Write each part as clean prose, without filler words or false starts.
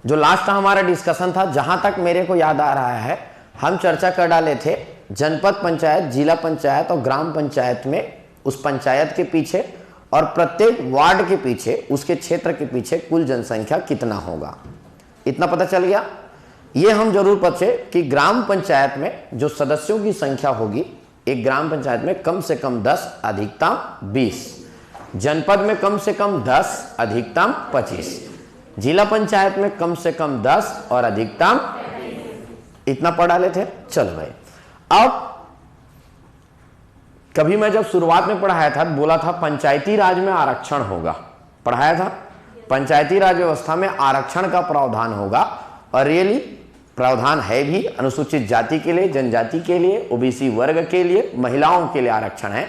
जो लास्ट हमारा डिस्कशन था, जहां तक मेरे को याद आ रहा है, हम चर्चा कर डाले थे जनपद पंचायत, जिला पंचायत और ग्राम पंचायत में उस पंचायत के पीछे और प्रत्येक वार्ड के पीछे, उसके क्षेत्र के पीछे कुल जनसंख्या कितना होगा, इतना पता चल गया। ये हम जरूर पते कि ग्राम पंचायत में जो सदस्यों की संख्या होगी, एक ग्राम पंचायत में कम से कम 10 अधिकतम 20, जनपद में कम से कम 10 अधिकतम 25, जिला पंचायत में कम से कम 10 और अधिकतम इतना पढ़ा लेते। चल भाई, अब कभी मैं जब शुरुआत में पढ़ाया था बोला था पंचायती राज में आरक्षण होगा, पढ़ाया था पंचायती राज व्यवस्था में आरक्षण का प्रावधान होगा, और रियली प्रावधान है भी। अनुसूचित जाति के लिए, जनजाति के लिए, ओबीसी वर्ग के लिए, महिलाओं के लिए आरक्षण है।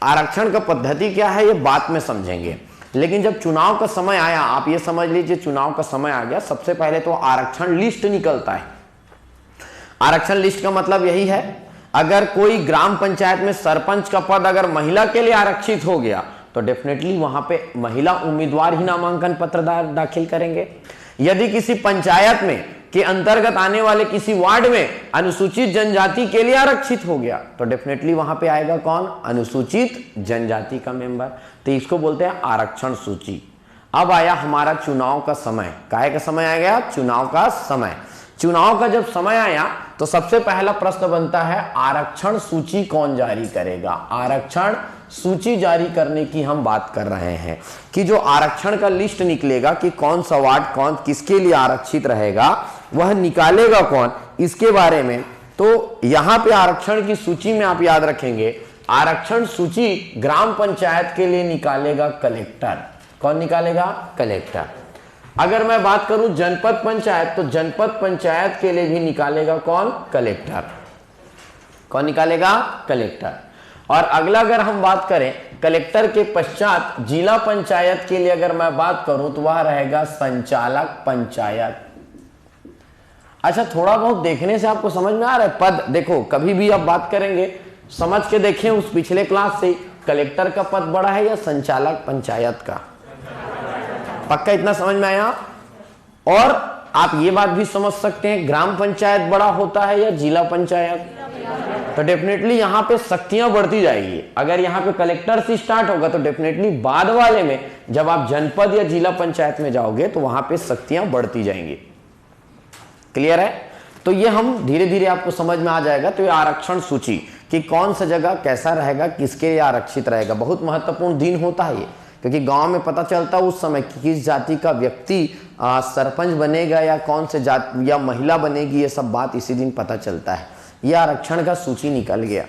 आरक्षण का पद्धति क्या है ये बात में समझेंगे, लेकिन जब चुनाव का समय आया, आप ये समझ लीजिए चुनाव का समय आ गया, सबसे पहले तो आरक्षण लिस्ट निकलता है। आरक्षण लिस्ट का मतलब यही है, अगर कोई ग्राम पंचायत में सरपंच का पद अगर महिला के लिए आरक्षित हो गया तो डेफिनेटली वहां पे महिला उम्मीदवार ही नामांकन पत्र दाखिल करेंगे। यदि किसी पंचायत में के अंतर्गत आने वाले किसी वार्ड में अनुसूचित जनजाति के लिए आरक्षित हो गया तो डेफिनेटली वहां पे आएगा कौन, अनुसूचित जनजाति का मेंबर। तो इसको बोलते हैं आरक्षण सूची। अब आया हमारा चुनाव का समय, काहे का समय आ गया, चुनाव का समय। चुनाव का जब समय आया तो सबसे पहला प्रश्न बनता है आरक्षण सूची कौन जारी करेगा। आरक्षण सूची जारी करने की हम बात कर रहे हैं कि जो आरक्षण का लिस्ट निकलेगा कि कौन सा वार्ड कौन किसके लिए आरक्षित रहेगा, वह निकालेगा कौन, इसके बारे में। तो यहां पे आरक्षण की सूची में आप याद रखेंगे, आरक्षण सूची ग्राम पंचायत के लिए निकालेगा कलेक्टर। कौन निकालेगा, कलेक्टर। अगर मैं बात करूं जनपद पंचायत, तो जनपद पंचायत के लिए भी निकालेगा कौन, कलेक्टर। कौन निकालेगा, कलेक्टर। और अगला अगर हम बात करें कलेक्टर के पश्चात जिला पंचायत के लिए अगर मैं बात करूं तो वह रहेगा संचालक पंचायत। अच्छा, थोड़ा बहुत देखने से आपको समझ में आ रहा है पद। देखो कभी भी आप बात करेंगे समझ के देखें उस पिछले क्लास से, कलेक्टर का पद बड़ा है या संचालक पंचायत का, पक्का इतना समझ में आया। और आप ये बात भी समझ सकते हैं ग्राम पंचायत बड़ा होता है या जिला पंचायत, तो डेफिनेटली यहां पे शक्तियां बढ़ती जाएगी। अगर यहां पे कलेक्टर से स्टार्ट होगा तो डेफिनेटली बाद वाले में जब आप जनपद या जिला पंचायत में जाओगे तो वहां पे शक्तियां बढ़ती जाएंगी। क्लियर है? तो ये हम धीरे धीरे आपको समझ में आ जाएगा। तो ये आरक्षण सूची कि कौन सा जगह कैसा रहेगा, किसके लिए आरक्षित रहेगा, बहुत महत्वपूर्ण दिन होता है ये, क्योंकि गांव में पता चलता है उस समय कि किस जाति का व्यक्ति सरपंच बनेगा या कौन से जाति या महिला बनेगी, ये सब बात इसी दिन पता चलता है। ये आरक्षण का सूची निकल गया।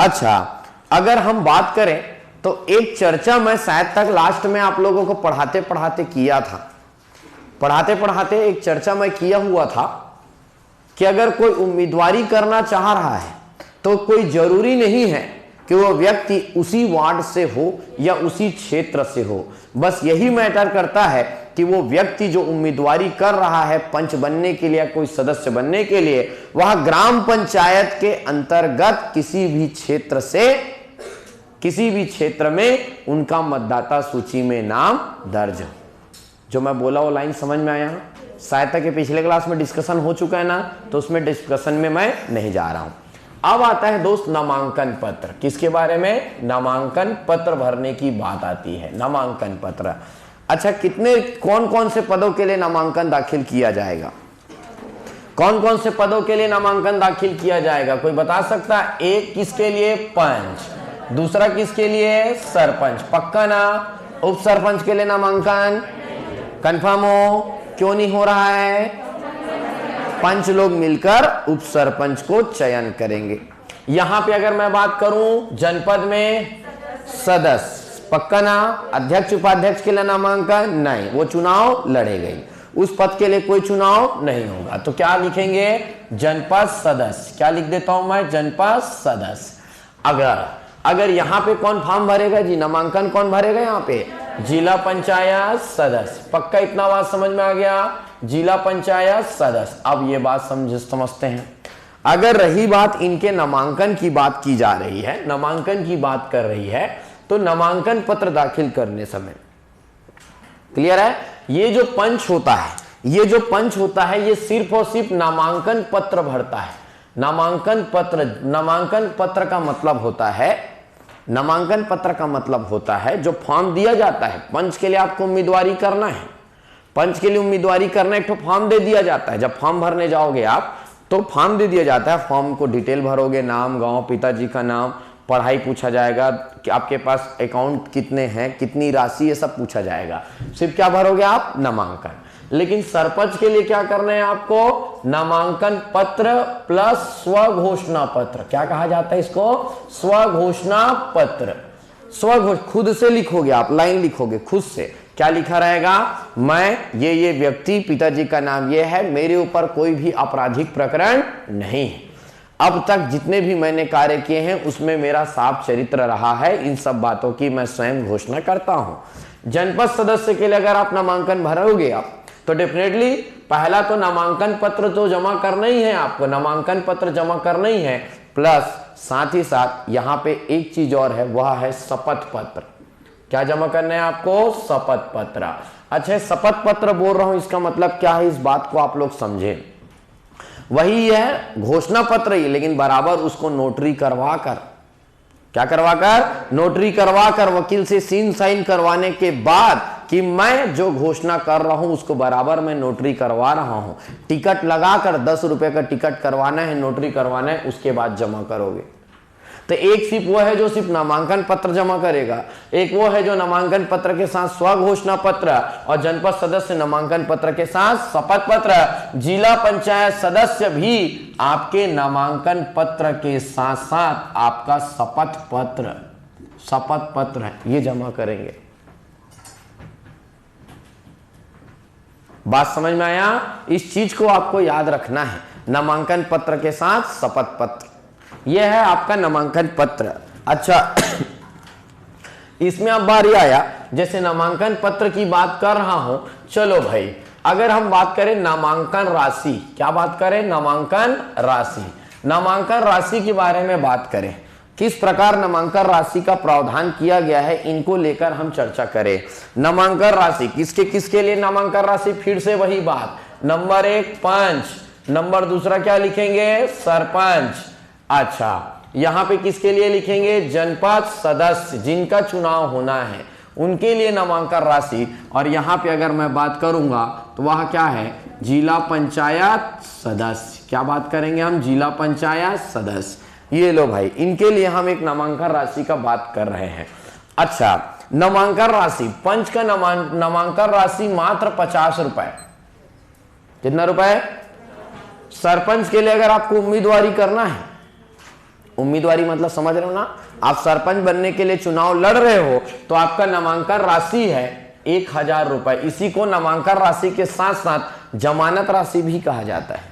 अच्छा, अगर हम बात करें तो एक चर्चा मैं शायद तक लास्ट में आप लोगों को पढ़ाते पढ़ाते किया था, पढ़ाते पढ़ाते एक चर्चा मैं किया हुआ था कि अगर कोई उम्मीदवारी करना चाह रहा है तो कोई जरूरी नहीं है कि वो व्यक्ति उसी वार्ड से हो या उसी क्षेत्र से हो, बस यही मैटर करता है कि वो व्यक्ति जो उम्मीदवारी कर रहा है पंच बनने के लिए, कोई सदस्य बनने के लिए, वह ग्राम पंचायत के अंतर्गत किसी भी क्षेत्र से, किसी भी क्षेत्र में उनका मतदाता सूची में नाम दर्ज हो। जो मैं बोला वो लाइन समझ में आया? शायद तक पिछले क्लास में डिस्कशन हो चुका है ना, तो उसमें डिस्कशन में मैं नहीं जा रहा हूं। अब आता है दोस्त नामांकन पत्र। किसके बारे में? नामांकन पत्र भरने की बात आती है। नामांकन पत्र। अच्छा, कितने कौन कौन से पदों के लिए नामांकन दाखिल किया जाएगा? कौन कौन से पदों के लिए नामांकन दाखिल किया जाएगा, कोई बता सकता है? एक किसके लिए? पंच। दूसरा किसके लिए? सरपंच। पक्का ना? उप सरपंच के लिए नामांकन कंफर्म हो? क्यों नहीं हो रहा है? पंच लोग मिलकर उप सरपंच को चयन करेंगे। यहां पे अगर मैं बात करूं जनपद में सदस्य, पक्का ना? अध्यक्ष उपाध्यक्ष के लिए नामांकन नहीं, वो चुनाव लड़े गई, उस पद के लिए कोई चुनाव नहीं होगा। तो क्या लिखेंगे? जनपद सदस्य। क्या लिख देता हूं मैं? जनपद सदस्य। अगर यहां पे कौन फॉर्म भरेगा जी, नामांकन कौन भरेगा यहां पे? जिला पंचायत सदस्य। पक्का इतना बात समझ में आ गया? जिला पंचायत सदस्य। अब ये बात समझते हैं। अगर रही बात इनके नामांकन की बात की जा रही है, नामांकन की बात कर रही है, तो नामांकन पत्र दाखिल करने समय, क्लियर है, ये जो पंच होता है, ये जो पंच होता है, ये सिर्फ और सिर्फ नामांकन पत्र भरता है। नामांकन पत्र का मतलब होता है, नामांकन पत्र का मतलब होता है जो फॉर्म दिया जाता है, पंच के लिए आपको उम्मीदवारी करना है, पंच के लिए उम्मीदवारी करना, एक तो फॉर्म दे दिया जाता है। जब फॉर्म भरने जाओगे आप तो फॉर्म दे दिया जाता है, फॉर्म को डिटेल भरोगे, नाम, गांव, पिताजी का नाम, पढ़ाई पूछा जाएगा कि आपके पास अकाउंट कितने हैं, कितनी राशि, ये सब पूछा जाएगा। सिर्फ क्या भरोगे आप? नामांकन। लेकिन सरपंच के लिए क्या करना है आपको? नामांकन पत्र प्लस स्वघोषणा पत्र। क्या कहा जाता है इसको? स्वघोषणा पत्र। खुद से लिखोगे आप, लाइन लिखोगे खुद से। क्या लिखा रहेगा? मैं ये व्यक्ति, पिताजी का नाम ये है, मेरे ऊपर कोई भी आपराधिक प्रकरण नहीं है, अब तक जितने भी मैंने कार्य किए हैं उसमें मेरा साफ चरित्र रहा है, इन सब बातों की मैं स्वयं घोषणा करता हूं। जनपद सदस्य के लिए अगर आप नामांकन भरोगे आप तो डेफिनेटली पहला तो नामांकन पत्र तो जमा करना ही है, आपको नामांकन पत्र जमा करना ही है, प्लस साथ ही साथ यहां पे एक चीज और है, वह है शपथ पत्र। क्या जमा करना है आपको? शपथ पत्र। अच्छा, शपथ पत्र बोल रहा हूं, इसका मतलब क्या है, इस बात को आप लोग समझें। वही है घोषणा पत्र ही, लेकिन बराबर उसको नोटरी करवा कर, क्या करवा कर? नोटरी करवा कर, वकील से सीन साइन करवाने के बाद कि मैं जो घोषणा कर रहा हूं उसको बराबर मैं नोटरी करवा रहा हूं। टिकट लगाकर 10 रुपए का टिकट करवाना है, नोटरी करवाना है, उसके बाद जमा करोगे। तो एक सिर्फ वो है जो सिर्फ नामांकन पत्र जमा करेगा, एक वो है जो नामांकन पत्र के साथ स्वघोषणा पत्र और जनपद सदस्य नामांकन पत्र के साथ शपथ पत्र। जिला पंचायत सदस्य भी आपके नामांकन पत्र के साथ साथ आपका शपथ पत्र ये जमा करेंगे। बात समझ में आया? इस चीज को आपको याद रखना है, नामांकन पत्र के साथ शपथ पत्र, यह है आपका नामांकन पत्र। अच्छा, इसमें अब बारी आया, जैसे नामांकन पत्र की बात कर रहा हूं, चलो भाई अगर हम बात करें नामांकन राशि, क्या बात करें? नामांकन राशि। नामांकन राशि के बारे में बात करें, किस प्रकार नामांकन राशि का प्रावधान किया गया है, इनको लेकर हम चर्चा करें। नामांकन राशि किसके किसके लिए नामांकन राशि? फिर से वही बात, नंबर 1 पंच, नंबर दूसरा क्या लिखेंगे? सरपंच। अच्छा, यहां पे किसके लिए लिखेंगे? जनपद सदस्य, जिनका चुनाव होना है उनके लिए नामांकन राशि। और यहां पे अगर मैं बात करूंगा तो वह क्या है? जिला पंचायत सदस्य। क्या बात करेंगे हम? जिला पंचायत सदस्य। ये लो भाई, इनके लिए हम एक नामांकन राशि का बात कर रहे हैं। अच्छा, नामांकन राशि, पंच का नामांकन राशि मात्र 50 रुपए। कितना रुपए? सरपंच के लिए अगर आपको उम्मीदवारी करना है, उम्मीदवारी मतलब समझ रहे हो ना, आप सरपंच बनने के लिए चुनाव लड़ रहे हो, तो आपका नामांकन राशि है 1000 रुपए। इसी को नामांकन राशि के साथ साथ जमानत राशि भी कहा जाता है।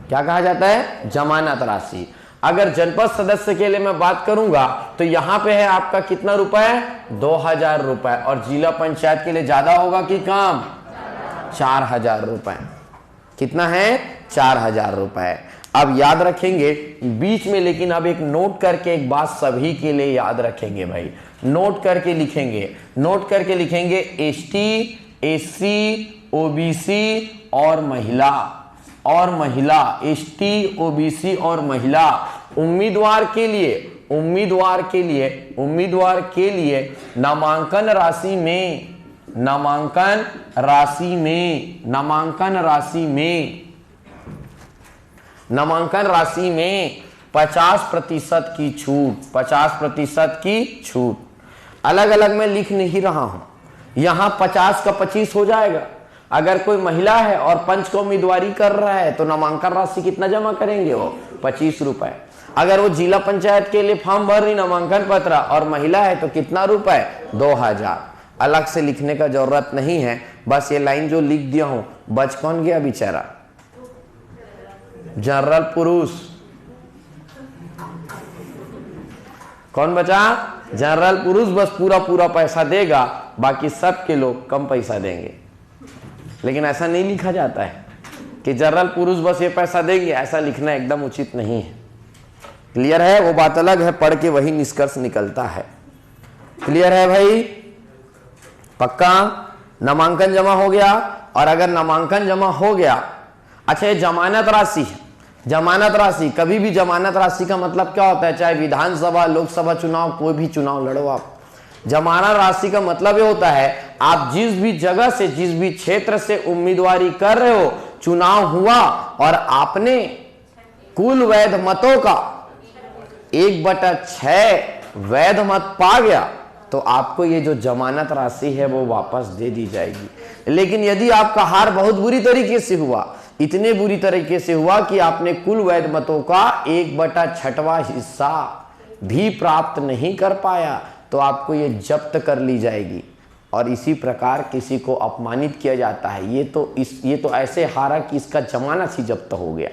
क्या कहा जाता है? जमानत राशि। अगर जनपद सदस्य के लिए मैं बात करूंगा तो यहां पे है आपका कितना रुपए? 2000 रुपए। और जिला पंचायत के लिए ज्यादा होगा कि कम? 4000 रुपए। कितना है? 4000 रुपए। अब याद रखेंगे बीच में, लेकिन अब एक नोट करके एक बात सभी के लिए याद रखेंगे भाई, नोट करके लिखेंगे, नोट करके लिखेंगे ST, SC, OBC और महिला, ST, OBC और महिला उम्मीदवार के लिए नामांकन राशि में 50% की छूट, 50% की छूट। अलग अलग मैं लिख नहीं रहा हूं, यहां 50 का 25 हो जाएगा। अगर कोई महिला है और पंच को उम्मीदवारी कर रहा है तो नामांकन राशि कितना जमा करेंगे? वो 25 रुपए। अगर वो जिला पंचायत के लिए फॉर्म भर रही नामांकन पत्र और महिला है तो कितना रुपए? 2000। अलग से लिखने का जरूरत नहीं है, बस ये लाइन जो लिख दिया हूं। बच कौन गया बेचारा? जनरल पुरुष। कौन बचा? जनरल पुरुष बस पूरा पैसा देगा, बाकी सब के लोग कम पैसा देंगे। लेकिन ऐसा नहीं लिखा जाता है, कि जनरल पुरुष बस ये पैसा देंगे, ऐसा लिखना एकदम उचित नहीं है। क्लियर है? वो बात अलग है, पढ़ के वही निष्कर्ष निकलता है। क्लियर है भाई? पक्का? नामांकन जमा हो गया। और अगर नामांकन जमा हो गया, अच्छा ये जमानत राशि है। जमानत राशि, कभी भी जमानत राशि का मतलब क्या होता है? चाहे विधानसभा, लोकसभा चुनाव, कोई भी चुनाव लड़ो आप, जमानत राशि का मतलब ये होता है आप जिस भी जगह से, जिस भी क्षेत्र से उम्मीदवारी कर रहे हो, चुनाव हुआ और आपने कुल वैध मतों का 1/6 वैध मत पा गया, तो आपको ये जो जमानत राशि है वो वापस दे दी जाएगी। लेकिन यदि आपका हार बहुत बुरी तरीके से हुआ, इतने बुरी तरीके से हुआ कि आपने कुल वैध मतों का 1/6वां हिस्सा भी प्राप्त नहीं कर पाया, तो आपको ये जब्त कर ली जाएगी। और इसी प्रकार किसी को अपमानित किया जाता है, ये तो ऐसे हारा कि इसका जमानत ही जब्त हो गया।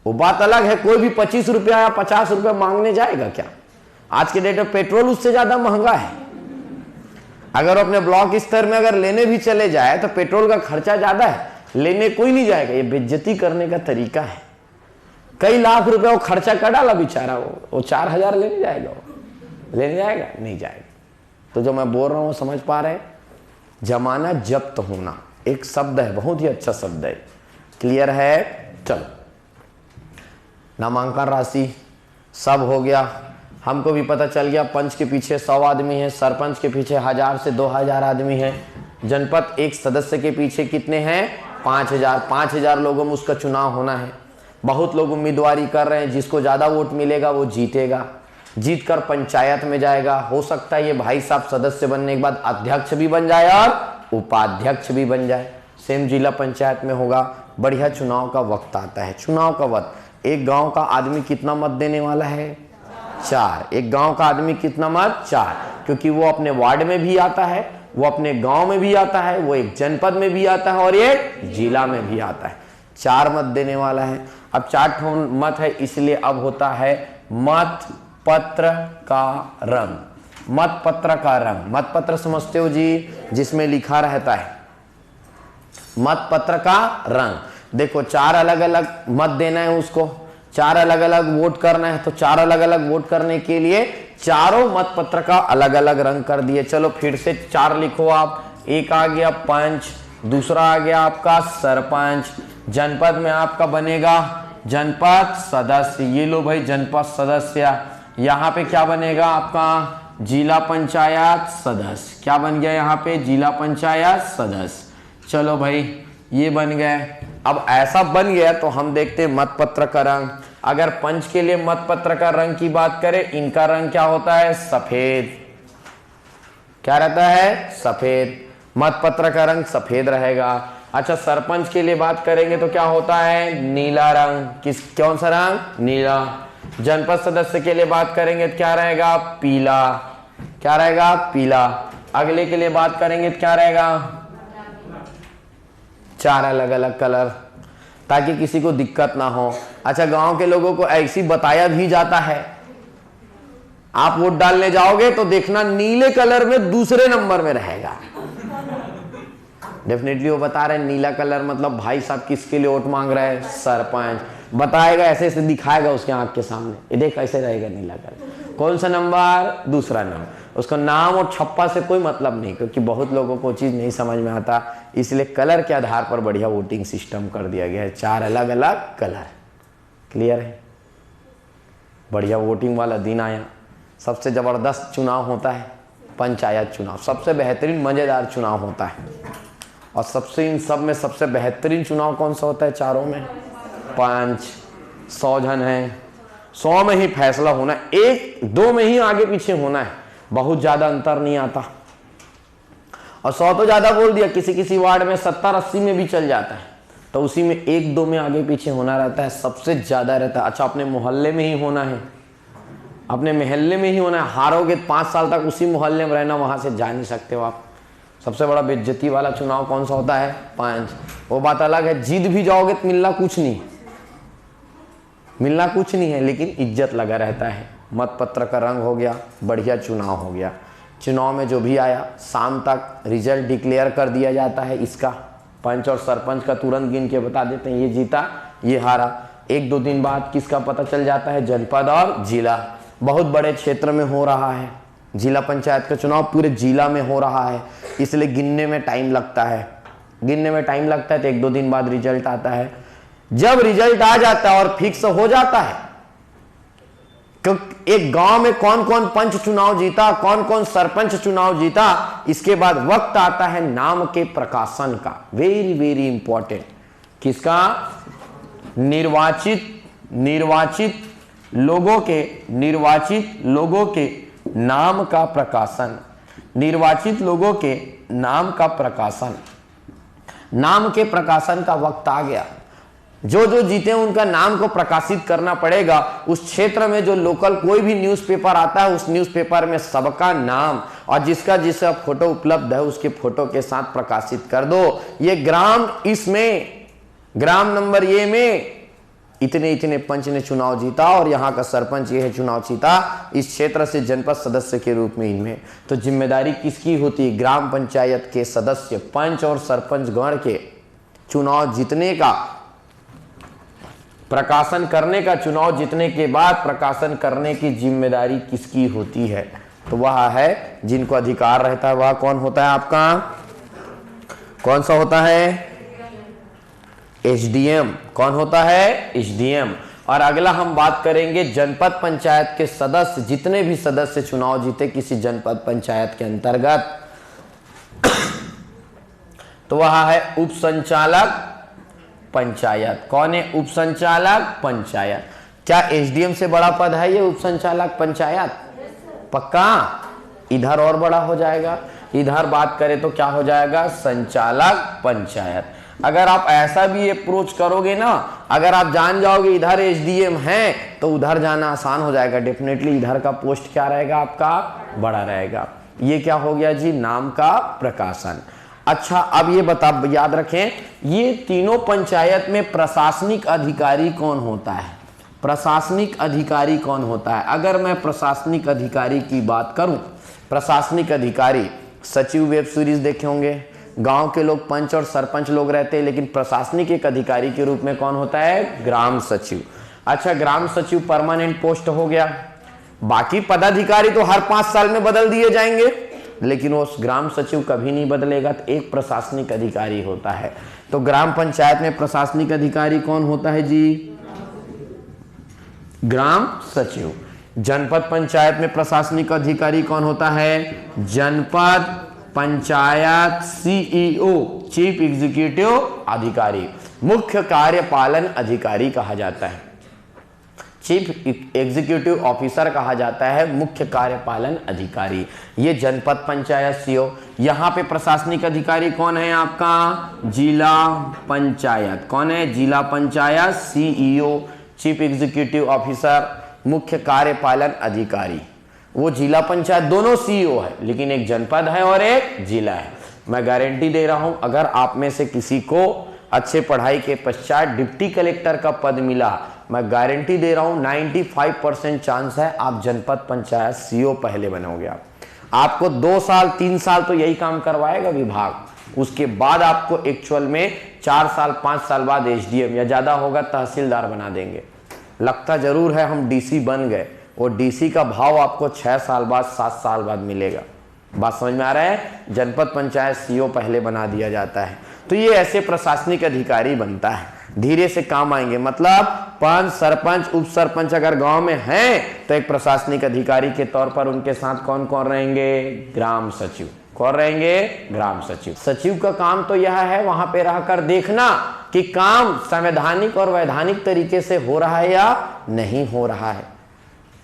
वो बात अलग है, कोई भी 25 रुपया या 50 रुपया मांगने जाएगा क्या? आज के डेट में पेट्रोल उससे ज्यादा महंगा है। अगर अपने ब्लॉक स्तर में अगर लेने भी चले जाए तो पेट्रोल का खर्चा ज्यादा है, लेने कोई नहीं जाएगा। ये बेइज्जती करने का तरीका है। कई लाख रुपए वो खर्चा कर डाला बेचारा, वो 4000 लेने जाएगा, वो लेने जाएगा? नहीं जाएगा। तो जो मैं बोल रहा हूं समझ पा रहे हैं? जमानत जब्त होना एक शब्द है, बहुत ही अच्छा शब्द है। क्लियर है? चलो, नामांकन राशि सब हो गया। हमको भी पता चल गया पंच के पीछे 100 आदमी है, सरपंच के पीछे 1000 से 2000 आदमी है, जनपद एक सदस्य के पीछे कितने हैं? 5000। 5000 लोगों में उसका चुनाव होना है। बहुत लोग उम्मीदवारी कर रहे हैं, जिसको ज़्यादा वोट मिलेगा वो जीतेगा, जीत कर पंचायत में जाएगा। हो सकता है ये भाई साहब सदस्य बनने के बाद अध्यक्ष भी बन जाए और उपाध्यक्ष भी बन जाए। सेम जिला पंचायत में होगा। बढ़िया चुनाव का वक्त आता है। चुनाव का वक्त, एक गांव का आदमी कितना मत देने वाला है? 4। एक गांव का आदमी कितना मत? 4, क्योंकि वो अपने वार्ड में भी आता है, वो अपने गांव में भी आता है, वो एक जनपद में भी आता है और एक जिला में भी आता है। 4 मत देने वाला है। अब 4 मत है, इसलिए अब होता है मत पत्र का रंग। मत पत्र का रंग, मत पत्र समझते हो जी? जिसमें लिखा रहता है मत पत्र का रंग। देखो 4 अलग अलग मत देना है उसको, 4 अलग अलग वोट करना है, तो 4 अलग अलग वोट करने के लिए चारों मत पत्र का अलग अलग रंग कर दिए। चलो फिर से 4 लिखो आप। एक आ गया पंच, दूसरा आ गया आपका सरपंच, जनपद में आपका बनेगा जनपद सदस्य। ये लो भाई जनपद सदस्य। यहाँ पे क्या बनेगा आपका? जिला पंचायत सदस्य। क्या बन गया यहाँ पे? जिला पंचायत सदस्य। चलो भाई ये बन गए। अब ऐसा बन गया तो हम देखते हैं मत पत्र का रंग। अगर पंच के लिए मत पत्र का रंग की बात करें, इनका रंग क्या होता है? सफेद। क्या रहता है? सफेद। मत पत्र का रंग सफेद रहेगा। अच्छा, सरपंच के लिए बात करेंगे तो क्या होता है? नीला रंग। कौन सा रंग? नीला। जनपद सदस्य के लिए बात करेंगे तो क्या रहेगा? पीला। क्या रहेगा? पीला। अगले के लिए बात करेंगे तो क्या रहेगा? 4 अलग अलग कलर, ताकि किसी को दिक्कत ना हो। अच्छा, गांव के लोगों को ऐसी बताया भी जाता है, आप वोट डालने जाओगे तो देखना नीले कलर में दूसरे नंबर में रहेगा। डेफिनेटली वो बता रहे हैं नीला कलर मतलब भाई साहब किसके लिए वोट मांग रहे हैं? सरपंच। बताएगा, ऐसे ऐसे दिखाएगा उसके आंख के सामने, ये देख ऐसे रहेगा नीला कलर। कौन सा नंबर? दूसरा नंबर। उसको नाम और छप्पा से कोई मतलब नहीं, क्योंकि बहुत लोगों को चीज नहीं समझ में आता, इसलिए कलर के आधार पर बढ़िया वोटिंग सिस्टम कर दिया गया है। 4 अलग अलग कलर। क्लियर है? बढ़िया वोटिंग वाला दिन आया। सबसे जबरदस्त चुनाव होता है पंचायत चुनाव, सबसे बेहतरीन मजेदार चुनाव होता है। और सबसे इन सब में सबसे बेहतरीन चुनाव कौन सा होता है? चारों में पंच। 100 जन है, 100 में ही फैसला होना है, 1-2 में ही आगे पीछे होना है, बहुत ज्यादा अंतर नहीं आता। और 100 तो ज्यादा बोल दिया, किसी किसी वार्ड में 70-80 में भी चल जाता है, तो उसी में 1-2 में आगे पीछे होना रहता है, सबसे ज्यादा रहता है। अच्छा, अपने मोहल्ले में ही होना है, अपने मोहल्ले में ही होना है। हारोगे 5 साल तक उसी मोहल्ले में रहना, वहां से जा नहीं सकते हो आप। सबसे बड़ा बेइज्जती वाला चुनाव कौन सा होता है? पंच। वो बात अलग है, जीत भी जाओगे तो मिलना कुछ नहीं, मिलना कुछ नहीं है, लेकिन इज्जत लगा रहता है। मत पत्र का रंग हो गया, बढ़िया चुनाव हो गया। चुनाव में जो भी आया शाम तक रिजल्ट डिक्लेयर कर दिया जाता है इसका। पंच और सरपंच का तुरंत गिन के बता देते हैं, ये जीता ये हारा। 1-2 दिन बाद किसका पता चल जाता है, जनपद और जिला। बहुत बड़े क्षेत्र में हो रहा है जिला पंचायत का चुनाव, पूरे जिला में हो रहा है, इसलिए गिनने में टाइम लगता है। गिनने में टाइम लगता है तो 1-2 दिन बाद रिजल्ट आता है। जब रिजल्ट आ जाता है और फिक्स हो जाता है कि एक गांव में कौन कौन पंच चुनाव जीता, कौन कौन सरपंच चुनाव जीता, इसके बाद वक्त आता है नाम के प्रकाशन का। Very very important. किसका? निर्वाचित लोगों के नाम का प्रकाशन। निर्वाचित लोगों के नाम का प्रकाशन, नाम के प्रकाशन का वक्त आ गया। जो जो जीते उनका नाम को प्रकाशित करना पड़ेगा। उस क्षेत्र में जो लोकल कोई भी न्यूज़पेपर आता है, उस न्यूज़पेपर में सबका नाम और जिसका फोटो उपलब्ध है उसके फोटो के साथ प्रकाशित कर दो। ये ग्राम इसमें, ग्राम नंबर ये में इतने इतने पंच ने चुनाव जीता और यहाँ का सरपंच ये है चुनाव जीता इस क्षेत्र से जनपद सदस्य के रूप में इनमें। तो जिम्मेदारी किसकी होती है? ग्राम पंचायत के सदस्य, पंच और सरपंच गण के चुनाव जीतने का, प्रकाशन करने का। चुनाव जीतने के बाद प्रकाशन करने की जिम्मेदारी किसकी होती है? तो वह है जिनको अधिकार रहता है। वह कौन होता है आपका? कौन सा होता है? एसडीएम। कौन होता है? एसडीएम। और अगला हम बात करेंगे जनपद पंचायत के सदस्य, जितने भी सदस्य चुनाव जीते किसी जनपद पंचायत के अंतर्गत, तो वह है उप संचालक पंचायत। कौन है? उप संचालक पंचायत। क्या एसडीएम से बड़ा पद है ये उप संचालक पंचायत? पक्का? इधर और बड़ा हो जाएगा। इधर बात करें तो क्या हो जाएगा? संचालक पंचायत। अगर आप ऐसा भी अप्रोच करोगे ना, अगर आप जान जाओगे इधर एसडीएम है तो उधर जाना आसान हो जाएगा। डेफिनेटली इधर का पोस्ट क्या रहेगा आपका? बड़ा रहेगा। ये क्या हो गया जी? नाम का प्रकाशन। अच्छा, अब ये याद रखें, ये तीनों पंचायत में प्रशासनिक अधिकारी कौन होता है? प्रशासनिक अधिकारी कौन होता है? अगर मैं प्रशासनिक अधिकारी की बात करूं, प्रशासनिक अधिकारी, सचिव वेब सीरीज देखे होंगे, गांव के लोग पंच और सरपंच लोग रहते हैं, लेकिन प्रशासनिक एक अधिकारी के रूप में कौन होता है? ग्राम सचिव। अच्छा, ग्राम सचिव परमानेंट पोस्ट हो गया। बाकी पदाधिकारी तो हर 5 साल में बदल दिए जाएंगे, लेकिन वो ग्राम सचिव कभी नहीं बदलेगा। तो एक प्रशासनिक अधिकारी होता है। तो ग्राम पंचायत में प्रशासनिक अधिकारी कौन होता है जी? ग्राम सचिव। जनपद पंचायत में प्रशासनिक अधिकारी कौन होता है? जनपद पंचायत सीईओ, चीफ एग्जीक्यूटिव अधिकारी, मुख्य कार्यपालन अधिकारी कहा जाता है। चीफ एग्जीक्यूटिव ऑफिसर कहा जाता है, मुख्य कार्यपालन अधिकारी। ये जनपद पंचायत सीईओ। यहाँ पे प्रशासनिक अधिकारी कौन है आपका? जिला पंचायत। कौन है? जिला panchayat CEO, chief executive officer, मुख्य कार्यपालन अधिकारी। वो जिला पंचायत दोनों सीईओ है, लेकिन एक जनपद है और एक जिला है। मैं गारंटी दे रहा हूं, अगर आप में से किसी को अच्छे पढ़ाई के पश्चात डिप्टी कलेक्टर का पद मिला, मैं गारंटी दे रहा हूं 95% चांस है आप जनपद पंचायत सीईओ पहले बनोगे। आपको 2 साल 3 साल तो यही काम करवाएगा विभाग, उसके बाद आपको एक्चुअल में 4 साल 5 साल बाद एसडीएम या ज्यादा होगा तहसीलदार बना देंगे। लगता जरूर है हम डीसी बन गए, और डीसी का भाव आपको 6 साल बाद 7 साल बाद मिलेगा। बात समझ में आ रहा है? जनपद पंचायत सीईओ पहले बना दिया जाता है। तो ये ऐसे प्रशासनिक अधिकारी बनता है, धीरे से काम आएंगे। मतलब पंच, सरपंच, उप सरपंच अगर गांव में हैं तो एक प्रशासनिक अधिकारी के तौर पर उनके साथ कौन कौन रहेंगे? ग्राम सचिव। कौन रहेंगे? ग्राम सचिव। सचिव का काम तो यह है वहां पे रहकर देखना कि काम संवैधानिक और वैधानिक तरीके से हो रहा है या नहीं हो रहा है,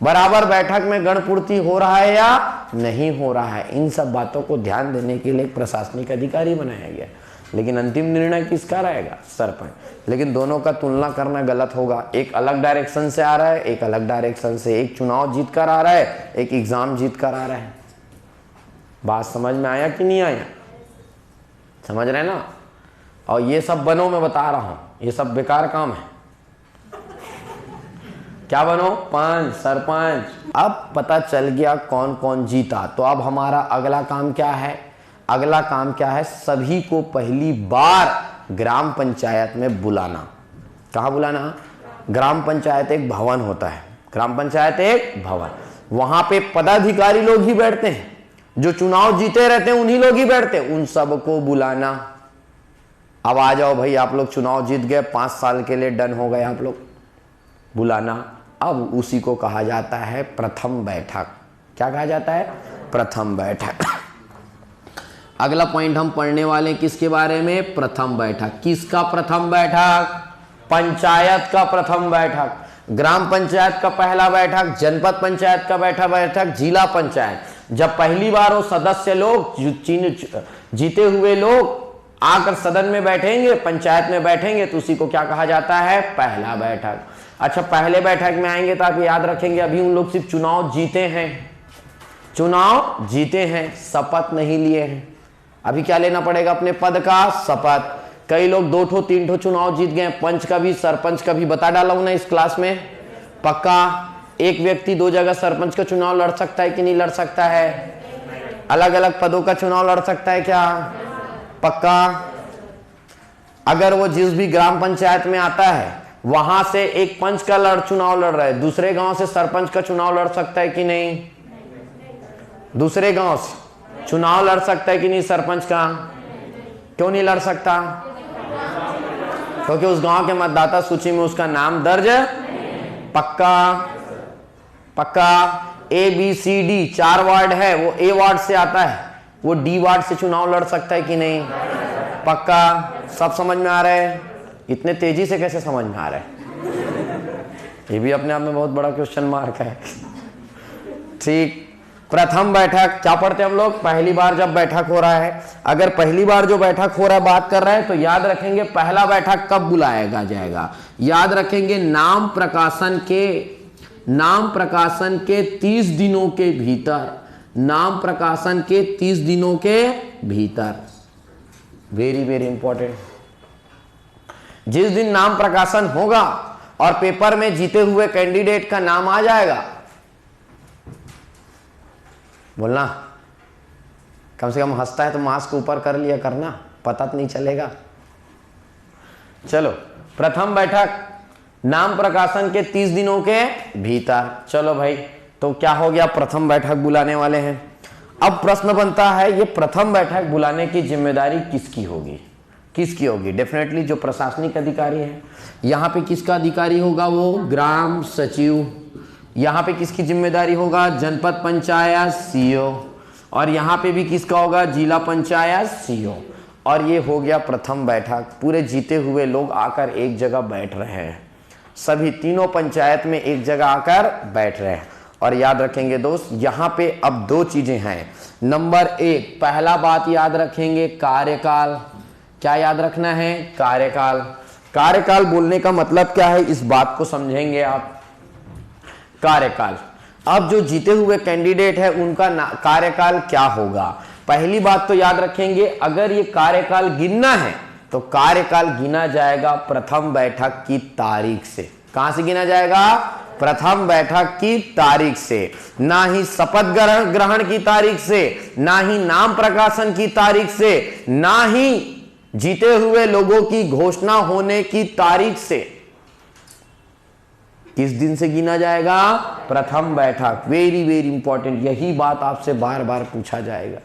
बराबर बैठक में गणपूर्ति हो रहा है या नहीं हो रहा है। इन सब बातों को ध्यान देने के लिए प्रशासनिक अधिकारी बनाया गया। लेकिन अंतिम निर्णय किसका रहेगा? सरपंच। लेकिन दोनों का तुलना करना गलत होगा। एक अलग डायरेक्शन से आ रहा है, एक अलग डायरेक्शन से। एक चुनाव जीत कर आ रहा है, एक एग्जाम जीत कर आ रहा है। बात समझ में आया कि नहीं आया? समझ रहे ना? और ये सब बनो, मैं बता रहा हूं, ये सब बेकार काम है। क्या बनो? पंच, सरपंच। अब पता चल गया कौन कौन जीता, तो अब हमारा अगला काम क्या है? अगला काम क्या है, सभी को पहली बार ग्राम पंचायत में बुलाना। कहाँ बुलाना? ग्राम पंचायत एक भवन होता है, ग्राम पंचायत एक भवन, वहां पे पदाधिकारी लोग ही बैठते हैं, जो चुनाव जीते रहते हैं उन्हीं लोग ही बैठते हैं, उन सबको बुलाना। अब आ जाओ भाई, आप लोग चुनाव जीत गए, 5 साल के लिए डन हो गए आप लोग, बुलाना। अब उसी को कहा जाता है प्रथम बैठक। क्या कहा जाता है? प्रथम बैठक। अगला पॉइंट हम पढ़ने वाले किसके बारे में? प्रथम बैठक। किसका प्रथम बैठक? पंचायत का प्रथम बैठक, ग्राम पंचायत का पहला बैठक, जनपद पंचायत का बैठक, जिला पंचायत। जब पहली बार वो सदस्य लोग, जीते हुए लोग आकर सदन में बैठेंगे, पंचायत में बैठेंगे, तो उसी को क्या कहा जाता है? पहला बैठक। अच्छा, पहले बैठक में आएंगे तो आप याद रखेंगे, अभी उन लोग सिर्फ चुनाव जीते हैं, चुनाव जीते हैं, शपथ नहीं लिए हैं। अभी क्या लेना पड़ेगा? अपने पद का शपथ। कई लोग 2 ठो 3 ठो चुनाव जीत गए, पंच का भी सरपंच का भी, बता डाला हूं ना इस क्लास में। पक्का एक व्यक्ति 2 जगह सरपंच का चुनाव लड़ सकता है कि नहीं लड़ सकता है? अलग अलग पदों का चुनाव लड़ सकता है क्या? पक्का। अगर वो जिस भी ग्राम पंचायत में आता है वहां से एक पंच का चुनाव लड़ रहा है, दूसरे गांव से सरपंच का चुनाव लड़ सकता है कि नहीं? दूसरे गांव से चुनाव लड़ सकता है कि नहीं सरपंच का? क्यों नहीं लड़ सकता? क्योंकि उस गांव के मतदाता सूची में उसका नाम दर्ज। पक्का पक्का। ABCD 4 वार्ड है, वो A वार्ड से आता है, वो D वार्ड से चुनाव लड़ सकता है कि नहीं? पक्का। सब समझ में आ रहा है? इतने तेजी से कैसे समझ में आ रहा है? ये भी अपने आप में बहुत बड़ा क्वेश्चन मार्क है। ठीक। प्रथम बैठक क्या पढ़ते हैं हम लोग? पहली बार जब बैठक हो रहा है, अगर पहली बार जो बैठक हो रहा है बात कर रहे हैं, तो याद रखेंगे पहला बैठक कब बुलाया जाएगा। याद रखेंगे नाम प्रकाशन के 30 दिनों के भीतर, नाम प्रकाशन के 30 दिनों के भीतर। Very very important. जिस दिन नाम प्रकाशन होगा और पेपर में जीते हुए कैंडिडेट का नाम आ जाएगा, बोलना, कम से कम हंसता है तो मास्क ऊपर कर लिया करना, पता तो नहीं चलेगा। चलो, प्रथम बैठक नाम प्रकाशन के 30 दिनों के भीतर। चलो भाई, तो क्या हो गया? प्रथम बैठक बुलाने वाले हैं। अब प्रश्न बनता है, ये प्रथम बैठक बुलाने की जिम्मेदारी किसकी होगी? किसकी होगी? डेफिनेटली जो प्रशासनिक अधिकारी है। यहाँ पे किसका अधिकारी होगा? वो ग्राम सचिव। यहाँ पे किसकी जिम्मेदारी होगा? जनपद पंचायत CO। और यहाँ पे भी किसका होगा? जिला पंचायत CO। और ये हो गया प्रथम बैठक। पूरे जीते हुए लोग आकर एक जगह बैठ रहे हैं, सभी तीनों पंचायत में एक जगह आकर बैठ रहे हैं। और याद रखेंगे दोस्त, यहाँ पे अब 2 चीजें हैं। नंबर 1, पहला बात याद रखेंगे कार्यकाल। क्या याद रखना है? कार्यकाल। कार्यकाल बोलने का मतलब क्या है, इस बात को समझेंगे आप। कार्यकाल, अब जो जीते हुए कैंडिडेट है उनका कार्यकाल क्या होगा? पहली बात तो याद रखेंगे, अगर ये कार्यकाल गिनना है तो कार्यकाल गिना जाएगा प्रथम बैठक की तारीख से। कहां से गिना जाएगा? प्रथम बैठक की तारीख से, ना ही शपथ ग्रहण की तारीख से, ना ही नाम प्रकाशन की तारीख से, ना ही जीते हुए लोगों की घोषणा होने की तारीख से। किस दिन से गिना जाएगा? प्रथम बैठक। वेरी वेरी इंपॉर्टेंट, यही बात आपसे बार बार पूछा जाएगा।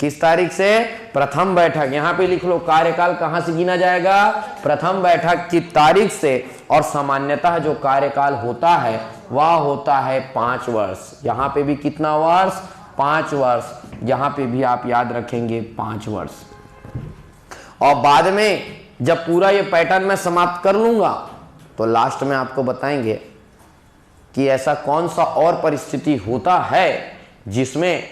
किस तारीख से? प्रथम बैठक। यहां पे लिख लो, कार्यकाल कहां से गिना जाएगा? प्रथम बैठक की तारीख से। और सामान्यतः जो कार्यकाल होता है वह होता है 5 वर्ष। यहां पे भी कितना वर्ष? 5 वर्ष। यहां पे भी आप याद रखेंगे 5 वर्ष। और बाद में जब पूरा ये पैटर्न मैं समाप्त कर लूंगा तो लास्ट में आपको बताएंगे कि ऐसा कौन सा और परिस्थिति होता है जिसमें,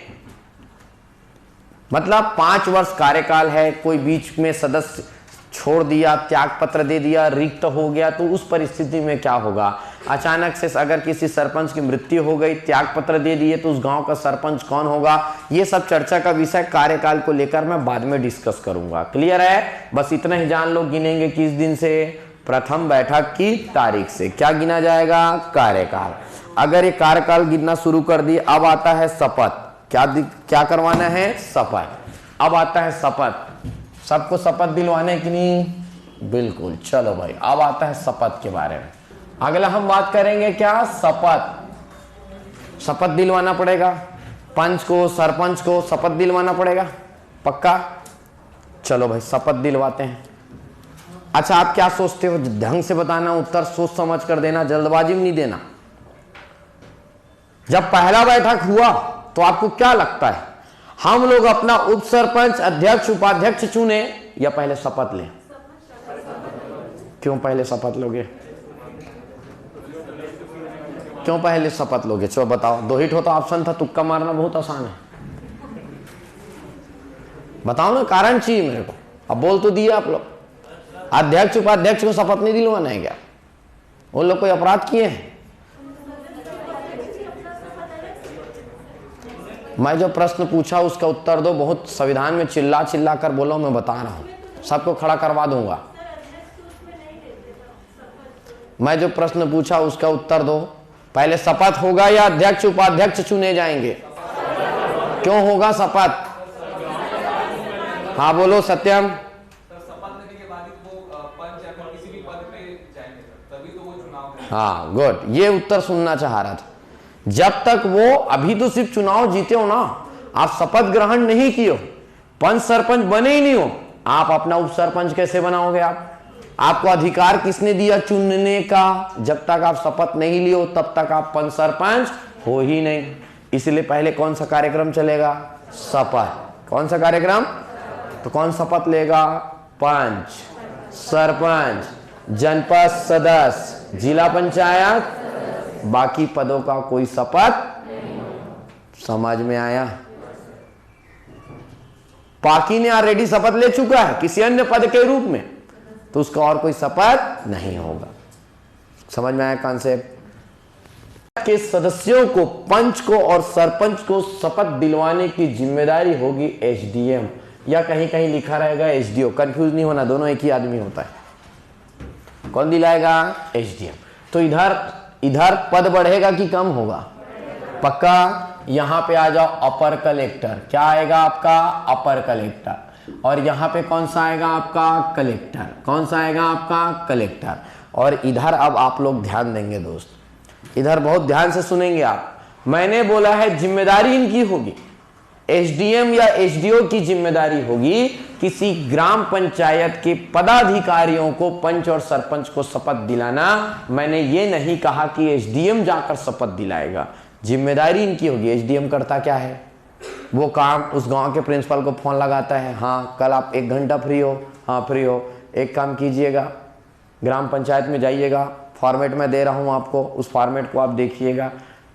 मतलब 5 वर्ष कार्यकाल है, कोई बीच में सदस्य छोड़ दिया, त्याग पत्र दे दिया, रिक्त हो गया, तो उस परिस्थिति में क्या होगा? अचानक से अगर किसी सरपंच की मृत्यु हो गई, त्याग पत्र दे दिए, तो उस गांव का सरपंच कौन होगा? ये सब चर्चा का विषय कार्यकाल को लेकर मैं बाद में डिस्कस करूंगा। क्लियर है? बस इतना ही जान लो, गिनेंगे किस दिन से? प्रथम बैठक की तारीख से। क्या गिना जाएगा? कार्यकाल। अगर ये कार्यकाल गिनना शुरू कर दिए, अब आता है शपथ। क्या करवाना है? शपथ। अब आता है शपथ। सबको शपथ दिलवाने की नहीं? बिल्कुल। चलो भाई, अब आता है शपथ के बारे में। अगला हम बात करेंगे क्या? शपथ। शपथ दिलवाना पड़ेगा, पंच को, सरपंच को शपथ दिलवाना पड़ेगा, पक्का? चलो भाई, शपथ दिलवाते हैं। अच्छा, आप क्या सोचते हो? ढंग से बताना, उत्तर सोच समझ कर देना, जल्दबाजी में नहीं देना। जब पहला बैठक हुआ तो आपको क्या लगता है, हम लोग अपना उप सरपंच, अध्यक्ष, उपाध्यक्ष चुने या पहले शपथ लें? क्यों पहले शपथ लोगे? क्यों पहले शपथ लोगे? चलो बताओ। दो हिट होता ऑप्शन था, तुक्का मारना बहुत आसान है। बताओ ना, कारण चाहिए मेरे को। अब बोल तो दिए आप लोग। अध्यक्ष उपाध्यक्ष को शपथ नहीं दिलवाना है क्या? वो लोग कोई अपराध किए हैं? मैं जो प्रश्न पूछा उसका उत्तर दो। बहुत संविधान में चिल्ला चिल्ला कर बोलो, मैं बता रहा हूं, सबको खड़ा करवा दूंगा। मैं जो प्रश्न पूछा उसका उत्तर दो। पहले शपथ होगा या अध्यक्ष उपाध्यक्ष चुने जाएंगे? क्यों होगा शपथ? हाँ बोलो सत्यम। हाँ गुड, ये उत्तर सुनना चाह रहा था। जब तक वो, अभी तो सिर्फ चुनाव जीते हो ना, आप शपथ ग्रहण नहीं किए हो, पंच सरपंच बने ही नहीं हो, आप अपना उप सरपंच कैसे बनाओगे? आपको अधिकार किसने दिया चुनने का? जब तक आप शपथ नहीं लियो तब तक आप पंच सरपंच हो ही नहीं। इसलिए पहले कौन सा कार्यक्रम चलेगा? शपथ। कौन सा कार्यक्रम? तो कौन शपथ लेगा? पंच, सरपंच, जनपद सदस्य, जिला पंचायत, बाकी पदों का कोई शपथ। समझ में आया? पाकी ने ऑलरेडी शपथ ले चुका है किसी अन्य पद के रूप में, तो उसका और कोई शपथ नहीं होगा। समझ में आया कॉन्सेप्ट? के सदस्यों को, पंच को और सरपंच को शपथ दिलवाने की जिम्मेदारी होगी एसडीएम, या कहीं कहीं लिखा रहेगा एसडीओ। कंफ्यूज नहीं होना, दोनों एक ही आदमी होता है। कौन दिलाएगा? एसडीएम। तो इधर पद बढ़ेगा कि कम होगा? पक्का। यहां पे आ जाओ, अपर कलेक्टर। क्या आएगा आपका? अपर कलेक्टर। और यहां पे कौन सा आएगा आपका? कलेक्टर। कौन सा आएगा आपका? कलेक्टर। और इधर अब आप लोग ध्यान देंगे दोस्त, इधर बहुत ध्यान से सुनेंगे आप। मैंने बोला है जिम्मेदारी इनकी होगी, एसडीएम या एसडीओ की जिम्मेदारी होगी किसी ग्राम पंचायत के पदाधिकारियों को पंच और सरपंच को शपथ दिलाना। मैंने ये नहीं कहा कि एसडीएम जाकर शपथ दिलाएगा, जिम्मेदारी इनकी होगी। एसडीएम करता क्या है? वो काम उस गांव के प्रिंसिपल को फोन लगाता है, हाँ कल आप 1 घंटा फ्री हो? हाँ फ्री हो। एक काम कीजिएगा, ग्राम पंचायत में जाइएगा, फॉर्मेट में दे रहा हूँ आपको, उस फॉर्मेट को आप देखिएगा।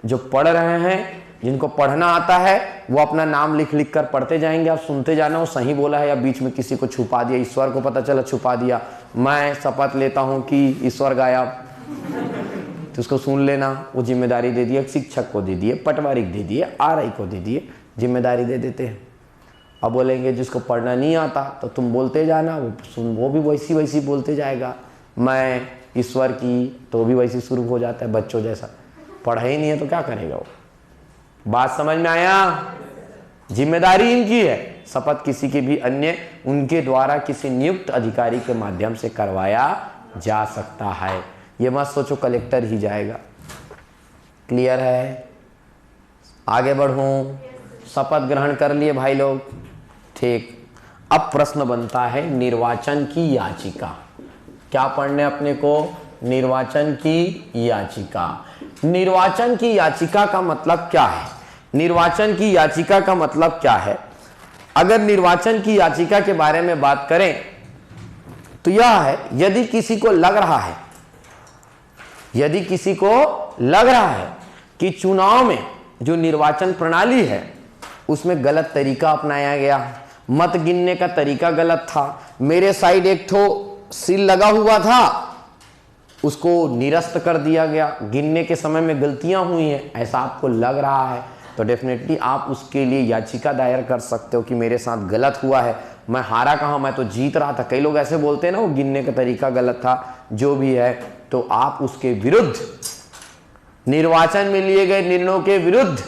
जो पढ़ रहे हैं, जिनको पढ़ना आता है, वो अपना नाम लिख लिख कर पढ़ते जाएंगे, आप सुनते जाना वो सही बोला है या बीच में किसी को छुपा दिया, ईश्वर को पता चला छुपा दिया। मैं शपथ लेता हूं कि ईश्वर गायब, तो उसको सुन लेना। वो जिम्मेदारी दे दिए, शिक्षक को दे दिए, पटवारी को दे दिए, आरआई को दे दिए, जिम्मेदारी दे देते हैं। अब बोलेंगे जिसको पढ़ना नहीं आता तो तुम बोलते जाना, वो भी वैसी वैसी बोलते जाएगा, मैं ईश्वर की, तो भी वैसे शुरू हो जाता है बच्चों जैसा। पढ़ा ही नहीं है तो क्या करेगा वो? बात समझ में आया? जिम्मेदारी इनकी है, शपथ किसी के भी अन्य उनके द्वारा किसी नियुक्त अधिकारी के माध्यम से करवाया जा सकता है। ये मत सोचो कलेक्टर ही जाएगा। क्लियर है? आगे बढ़ूं? शपथ ग्रहण कर लिए भाई लोग? ठीक। अब प्रश्न बनता है निर्वाचन की याचिका। क्या पढ़ने अपने को? निर्वाचन की याचिका। निर्वाचन की याचिका का मतलब क्या है? निर्वाचन की याचिका का मतलब क्या है? अगर निर्वाचन की याचिका के बारे में बात करें तो यह है, यदि किसी को लग रहा है कि चुनाव में जो निर्वाचन प्रणाली है उसमें गलत तरीका अपनाया गया, मत गिनने का तरीका गलत था, मेरे साइड एक ठो सील लगा हुआ था उसको निरस्त कर दिया गया, गिनने के समय में गलतियां हुई हैं, ऐसा आपको लग रहा है, तो डेफिनेटली आप उसके लिए याचिका दायर कर सकते हो कि मेरे साथ गलत हुआ है, मैं हारा कहाँ, मैं तो जीत रहा था। कई लोग ऐसे बोलते हैं ना, वो गिनने का तरीका गलत था, जो भी है, तो आप उसके विरुद्ध, निर्वाचन में लिए गए निर्णयों के विरुद्ध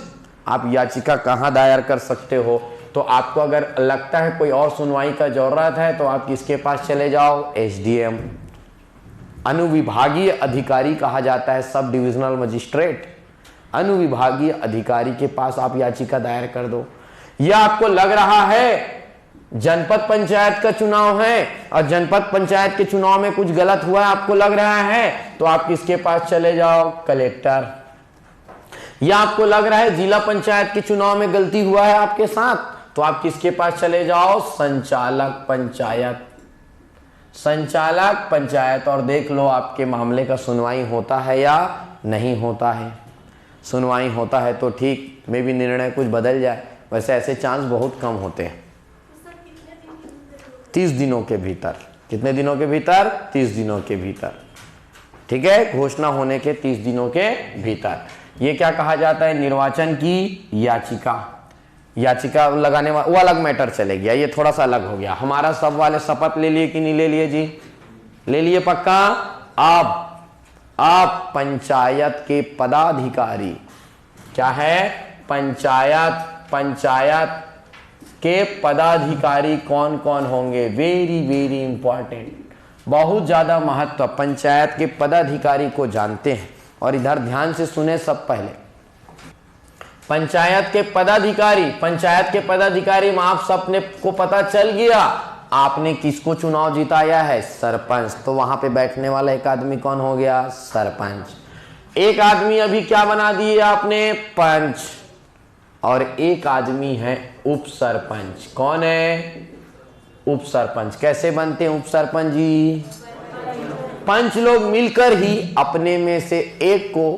आप याचिका कहाँ दायर कर सकते हो? तो आपको अगर लगता है कोई और सुनवाई का जरूरत है तो आप किसके पास चले जाओ, एसडीएम। अनुविभागीय अधिकारी कहा जाता है, सब डिविजनल मजिस्ट्रेट। अनुविभागीय अधिकारी के पास आप याचिका दायर कर दो। या आपको लग रहा है जनपद पंचायत का चुनाव है और जनपद पंचायत के चुनाव में कुछ गलत हुआ है, आपको लग रहा है, तो आप किसके पास चले जाओ, कलेक्टर। या आपको लग रहा है जिला पंचायत के चुनाव में गलती हुआ है आपके साथ, तो आप किसके पास चले जाओ, संचालक पंचायत। संचालक पंचायत, और देख लो आपके मामले का सुनवाई होता है या नहीं होता है। सुनवाई होता है तो ठीक, में भी निर्णय कुछ बदल जाए, वैसे ऐसे चांस बहुत कम होते हैं। 30 दिनों के भीतर। कितने दिनों के भीतर, 30 दिनों के भीतर, ठीक है, घोषणा होने के 30 दिनों के भीतर। ये क्या कहा जाता है, निर्वाचन की याचिका। याचिका लगाने वाला वो अलग मैटर चले गया, ये थोड़ा सा अलग हो गया। हमारा सब वाले शपथ ले लिए कि नहीं ले लिए जी, ले लिए पक्का। अब आप पंचायत के पदाधिकारी, क्या है, पंचायत के पदाधिकारी कौन कौन होंगे, वेरी वेरी इंपॉर्टेंट, बहुत ज्यादा महत्व। पंचायत के पदाधिकारी को जानते हैं, और इधर ध्यान से सुने सब पहले। पंचायत के पदाधिकारी में आप सबने को पता चल गया आपने किसको चुनाव जिताया है, सरपंच। तो वहां पे बैठने वाला एक आदमी कौन हो गया, सरपंच। एक आदमी अभी क्या बना दिए आपने, पंच, और एक आदमी है उप सरपंच। कौन है, उप सरपंच। कैसे बनते हैं उप सरपंच जी, पंच लोग मिलकर ही अपने में से एक को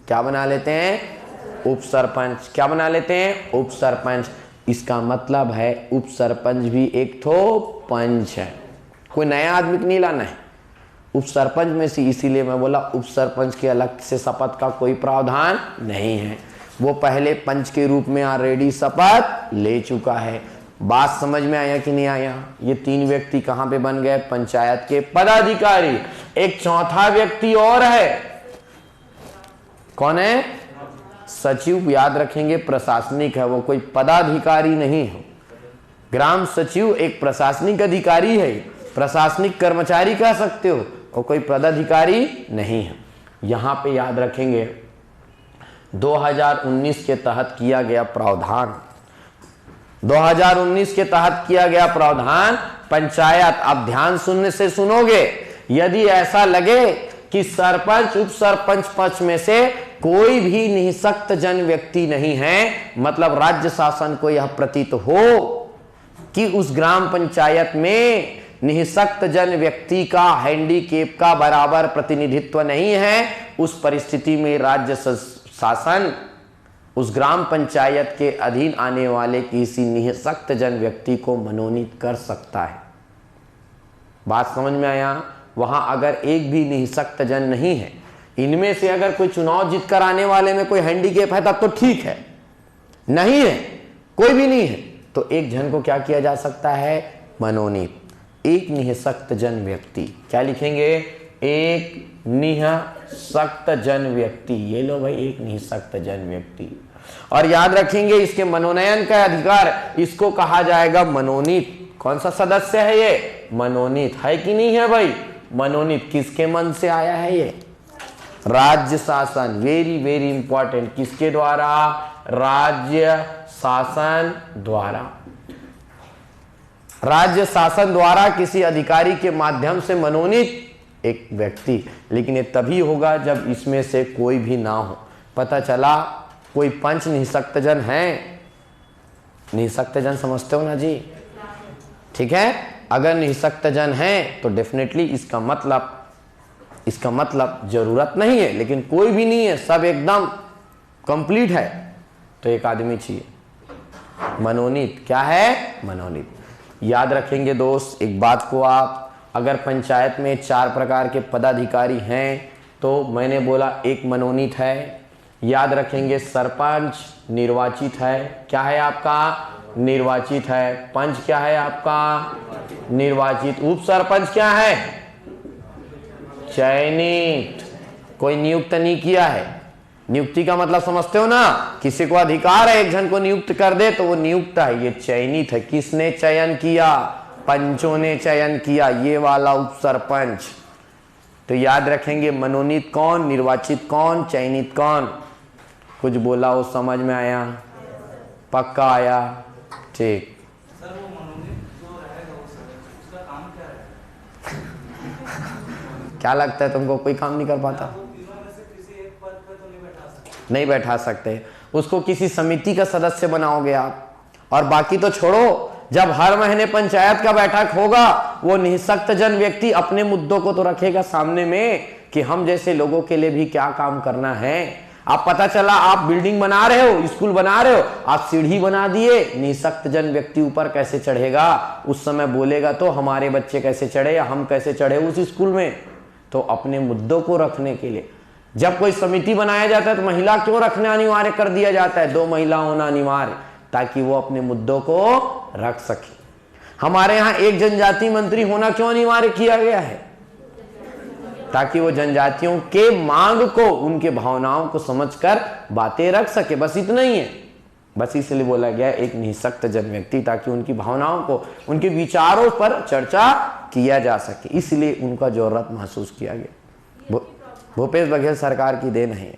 क्या बना लेते हैं, उप सरपंच। क्या बना लेते हैं, उप सरपंच। इसका मतलब है उप सरपंच भी एक ठो पंच है, कोई नया आदमी नहीं लाना है, उप सरपंच में से। इसीलिए मैं बोला उप सरपंच के अलग से शपथ का कोई प्रावधान नहीं है, वो पहले पंच के रूप में ऑलरेडी शपथ ले चुका है। बात समझ में आया कि नहीं आया। ये 3 व्यक्ति कहां पे बन गए, पंचायत के पदाधिकारी। एक चौथा व्यक्ति और है, कौन है, सचिव। याद रखेंगे प्रशासनिक है, वो कोई पदाधिकारी नहीं है। ग्राम सचिव एक प्रशासनिक अधिकारी है, प्रशासनिक कर्मचारी कह सकते हो, और कोई पदाधिकारी नहीं है। यहां पे याद रखेंगे 2019 के तहत किया गया प्रावधान, 2019 के तहत किया गया प्रावधान पंचायत। अब ध्यान सुनने से सुनोगे, यदि ऐसा लगे कि सरपंच उप सरपंच पक्ष में से कोई भी निःशक्त जन व्यक्ति नहीं है, मतलब राज्य शासन को यह प्रतीत हो कि उस ग्राम पंचायत में निःशक्त जन व्यक्ति का, हैंडीकेप का बराबर प्रतिनिधित्व नहीं है, उस परिस्थिति में राज्य शासन उस ग्राम पंचायत के अधीन आने वाले किसी निःशक्त जन व्यक्ति को मनोनीत कर सकता है। बात समझ में आया। वहां अगर एक भी निःशक्त जन नहीं है, इनमें से अगर कोई चुनाव जीत कर आने वाले में कोई हैंडीकेप है तब तो ठीक है, नहीं है, कोई भी नहीं है, तो एक जन को क्या किया जा सकता है, मनोनीत। एक निःशक्त जन व्यक्ति, क्या लिखेंगे, एक निःशक्त जन व्यक्ति। ये लो भाई, एक निःशक्त जन व्यक्ति। और याद रखेंगे इसके मनोनयन का अधिकार, इसको कहा जाएगा मनोनीत। कौन सा सदस्य है ये, मनोनीत है कि नहीं है भाई, मनोनीत। किसके मन से आया है ये, राज्य शासन। वेरी वेरी इंपॉर्टेंट, किसके द्वारा, राज्य शासन द्वारा। राज्य शासन द्वारा किसी अधिकारी के माध्यम से मनोनीत एक व्यक्ति। लेकिन ये तभी होगा जब इसमें से कोई भी ना हो। पता चला कोई पंच निःशक्त जन है, निःशक्त जन समझते हो ना जी, ठीक है। अगर निःशक्त जन है तो डेफिनेटली इसका मतलब जरूरत नहीं है, लेकिन कोई भी नहीं है, सब एकदम कंप्लीट है, तो एक आदमी चाहिए मनोनीत। क्या है, मनोनीत। याद रखेंगे दोस्त एक बात को आप, अगर पंचायत में 4 प्रकार के पदाधिकारी हैं तो मैंने बोला एक मनोनीत है। याद रखेंगे सरपंच निर्वाचित है, क्या है आपका, निर्वाचित है। पंच क्या है आपका, निर्वाचित। उप सरपंच क्या है, चयनित, कोई नियुक्त नहीं किया है। नियुक्ति का मतलब समझते हो ना, किसी को अधिकार है एक जन को नियुक्त कर दे तो वो नियुक्त है, ये चयनित है। किसने चयन किया? पंचों ने चयन किया, ये वाला उपसरपंच। तो याद रखेंगे, मनोनीत कौन, निर्वाचित कौन, चयनित कौन। कुछ बोला हो, समझ में आया? पक्का आया? ठीक। सर वो मनोनीत जो रहेगा उसका काम क्या है? क्या लगता है तुमको, कोई काम नहीं कर पाता? नहीं बैठा सकते, उसको किसी समिति का सदस्य बनाओगे आप। और बाकी तो छोड़ो, जब हर महीने पंचायत का बैठक होगा, वो निःशक्त जन व्यक्ति अपने मुद्दों को तो रखेगा सामने में कि हम जैसे लोगों के लिए भी क्या काम करना है। आप पता चला आप बिल्डिंग बना रहे हो, स्कूल बना रहे हो, आप सीढ़ी बना दिए, निःशक्त जन व्यक्ति ऊपर कैसे चढ़ेगा? उस समय बोलेगा तो हमारे बच्चे कैसे चढ़े या हम कैसे चढ़े उस स्कूल में। तो अपने मुद्दों को रखने के लिए जब कोई समिति बनाया जाता है तो महिला क्यों रखना अनिवार्य कर दिया जाता है? 2 महिला होना अनिवार्य, ताकि वो अपने मुद्दों को रख सके। हमारे यहाँ एक जनजाति मंत्री होना क्यों अनिवार्य किया गया है? ताकि वो जनजातियों के मांग को, उनके भावनाओं को समझकर बातें रख सके, बस इतना ही है। बस इसलिए बोला गया एक निःशक्त जन व्यक्ति, ताकि उनकी भावनाओं को, उनके विचारों पर चर्चा किया जा सके, इसलिए उनका जरूरत महसूस किया गया। भूपेश बघेल सरकार की देन है।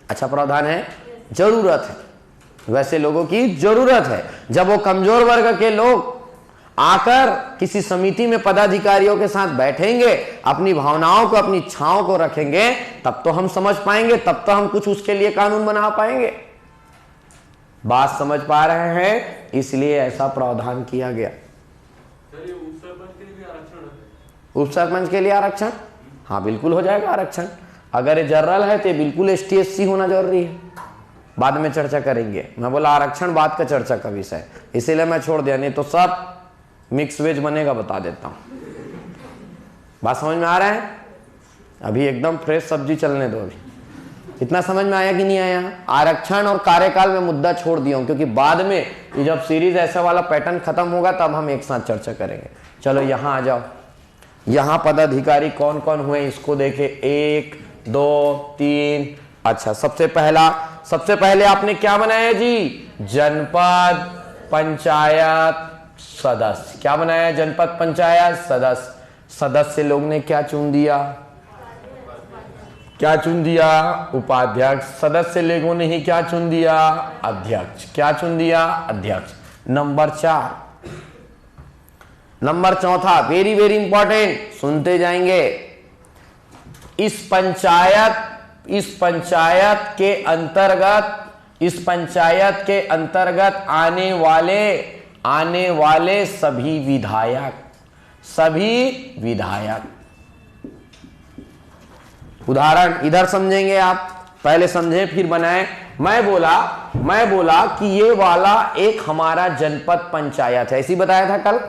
अच्छा प्रावधान है, जरूरत है, वैसे लोगों की जरूरत है। जब वो कमजोर वर्ग के लोग आकर किसी समिति में पदाधिकारियों के साथ बैठेंगे, अपनी भावनाओं को, अपनी इच्छाओं को रखेंगे, तब तो हम समझ पाएंगे, तब तो हम कुछ उसके लिए कानून बना पाएंगे। बात समझ पा रहे हैं? इसलिए ऐसा प्रावधान किया गया। उपसरपंच के लिए आरक्षण, हाँ बिल्कुल हो जाएगा आरक्षण। अगर ये जनरल है तो बिल्कुल ST SC होना जरूरी है, बाद में चर्चा करेंगे। मैं बोला आरक्षण बाद का चर्चा का विषय, इसीलिए मैं छोड़ दिया, नहीं तो सब मिक्स वेज बनेगा, बता देता हूं। बात समझ में आ रहा है? अभी एकदम फ्रेश सब्जी चलने दो। अभी इतना समझ में आया कि नहीं आया? आरक्षण और कार्यकाल में मुद्दा छोड़ दिया हूं, क्योंकि बाद में ये जब सीरीज ऐसा वाला पैटर्न खत्म होगा तब हम एक साथ चर्चा करेंगे। चलो यहां आ जाओ। यहां पदाधिकारी कौन कौन हुए इसको देखे, 1 2 3। अच्छा, सबसे पहले आपने क्या बनाया जी? जनपद पंचायत सदस्य। क्या बनाया? जनपद पंचायत सदस्य। सदस्य लोग ने क्या चुन दिया? क्या चुन दिया? उपाध्यक्ष। सदस्य लोगों ने ही क्या चुन दिया? अध्यक्ष। क्या चुन दिया? अध्यक्ष। Number 4, number 4, very very important, सुनते जाएंगे। इस पंचायत के अंतर्गत आने वाले सभी विधायक। उदाहरण इधर समझेंगे आप, पहले समझें फिर बनाएं। मैं बोला कि ये वाला एक हमारा जनपद पंचायत है, ऐसी बताया था कल।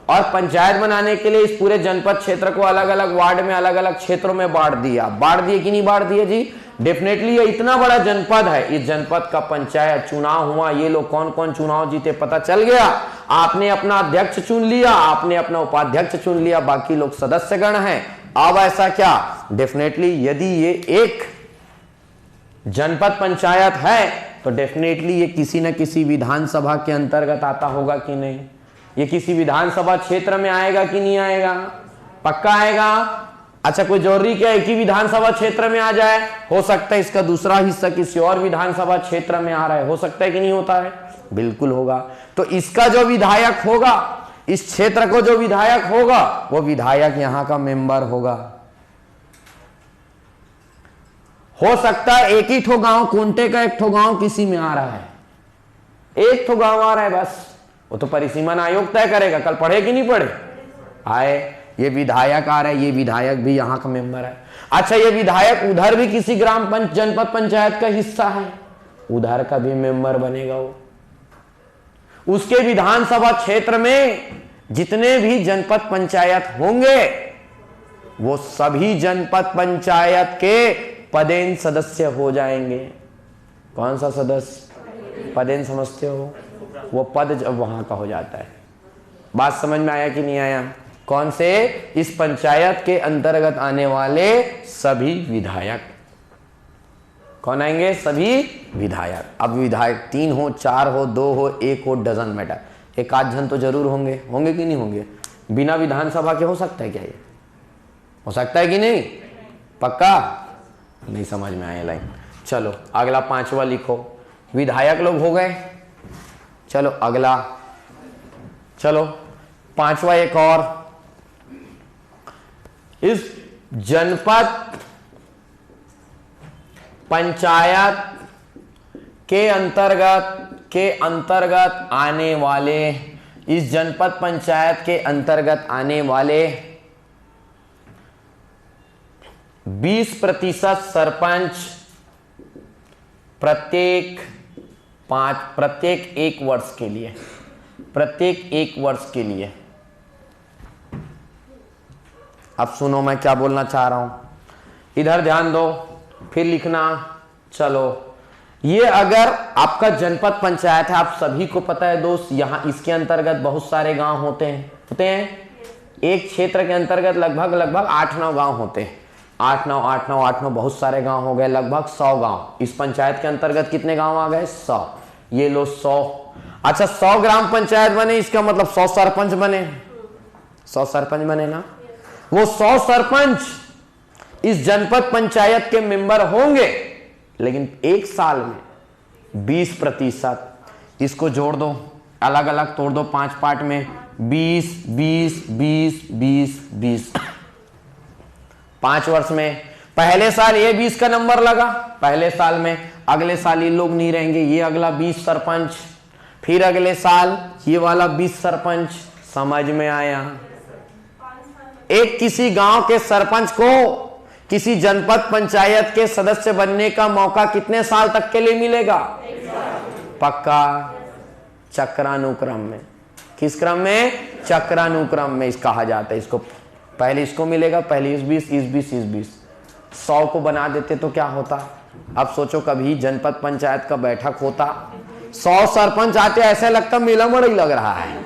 और पंचायत बनाने के लिए इस पूरे जनपद क्षेत्र को अलग अलग वार्ड में, अलग अलग क्षेत्रों में बांट दिए कि नहीं बांट दिए जी? डेफिनेटली ये इतना बड़ा जनपद है, इस जनपद का पंचायत चुनाव हुआ, ये लोग कौन कौन चुनाव जीते पता चल गया। आपने अपना अध्यक्ष चुन लिया, आपने अपना उपाध्यक्ष चुन लिया, बाकी लोग सदस्यगण हैं। अब ऐसा क्या? डेफिनेटली यदि ये एक जनपद पंचायत है तो डेफिनेटली ये किसी न किसी विधानसभा के अंतर्गत आता होगा कि नहीं? ये किसी विधानसभा क्षेत्र में आएगा कि नहीं आएगा? पक्का आएगा। अच्छा, कोई जरूरी क्या एक ही विधानसभा क्षेत्र में आ जाए? हो सकता है इसका दूसरा हिस्सा किसी और विधानसभा क्षेत्र में आ रहा है, हो सकता है कि नहीं होता है? बिल्कुल होगा। तो इसका जो विधायक होगा, इस क्षेत्र को जो विधायक होगा, वो विधायक यहां का मेंबर होगा। हो सकता है एक ही ठो गांव, कोंटे का एक ठो गांव किसी में आ रहा है, एक ठो गांव आ रहा है बस, वो तो परिसीमन आयोग तय करेगा। कल पढ़े कि नहीं पढ़े? आए, ये विधायक आ रहा है, ये विधायक भी यहाँ का मेंबर है। अच्छा, ये विधायक उधर भी किसी जनपद पंचायत का हिस्सा है, उधर का भी मेंबर बनेगा वो। उसके विधानसभा क्षेत्र में जितने भी जनपद पंचायत होंगे, वो सभी जनपद पंचायत के पदेन सदस्य हो जाएंगे। कौन सा सदस्य? पदेन समझते हो? वो पद जब वहां का हो जाता है। बात समझ में आया कि नहीं आया? कौन से? इस पंचायत के अंतर्गत आने वाले सभी विधायक। कौन आएंगे? सभी विधायक। अब विधायक 3 हो, 4 हो, 2 हो, 1 हो, डजंट मैटर, एक आध जन तो जरूर होंगे। होंगे कि नहीं होंगे? बिना विधानसभा के हो सकता है क्या ये? हो सकता है कि नहीं? पक्का? नहीं समझ में आया लाइन। चलो अगला 5वां लिखो। विधायक लोग हो गए। चलो अगला, चलो 5वां एक और। इस जनपद पंचायत के अंतर्गत आने वाले, इस जनपद पंचायत के अंतर्गत आने वाले 20% सरपंच प्रत्येक 1 वर्ष के लिए, प्रत्येक 1 वर्ष के लिए। अब सुनो मैं क्या बोलना चाह रहा हूं, इधर ध्यान दो, फिर लिखना। चलो ये अगर आपका जनपद पंचायत है, आप सभी को पता है दोस्त, यहां इसके अंतर्गत बहुत सारे गांव होते हैं। एक क्षेत्र के अंतर्गत लगभग 8-9 गांव होते हैं। 8-9 बहुत सारे गांव हो गए, लगभग 100 गांव। इस पंचायत के अंतर्गत कितने गांव आ गए? 100। ये लो 100। अच्छा 100 ग्राम पंचायत बने, इसका मतलब 100 सरपंच बने। 100 सरपंच बने ना? वो 100 सरपंच इस जनपद पंचायत के मेंबर होंगे, लेकिन 1 साल में 20%। इसको जोड़ दो, अलग अलग तोड़ दो 5 पार्ट में, 20 20 20 20 20। 5 वर्ष में पहले साल ये 20 का नंबर लगा पहले साल में, अगले साल ये लोग नहीं रहेंगे, ये अगला 20 सरपंच, फिर अगले साल ये वाला 20 सरपंच। समझ में आया? एक किसी गांव के सरपंच को किसी जनपद पंचायत के सदस्य बनने का मौका कितने साल तक के लिए मिलेगा? पक्का? चक्रानुक्रम में। किस क्रम में? चक्रानुक्रम में इस कहा जाता है इसको। पहले इसको मिलेगा, पहले इस 20 इस 20 इस 20। 100 को बना देते तो क्या होता? अब सोचो कभी जनपद पंचायत का बैठक होता, 100 सरपंच आते, ऐसा लगता मेला मड़ई लग रहा है।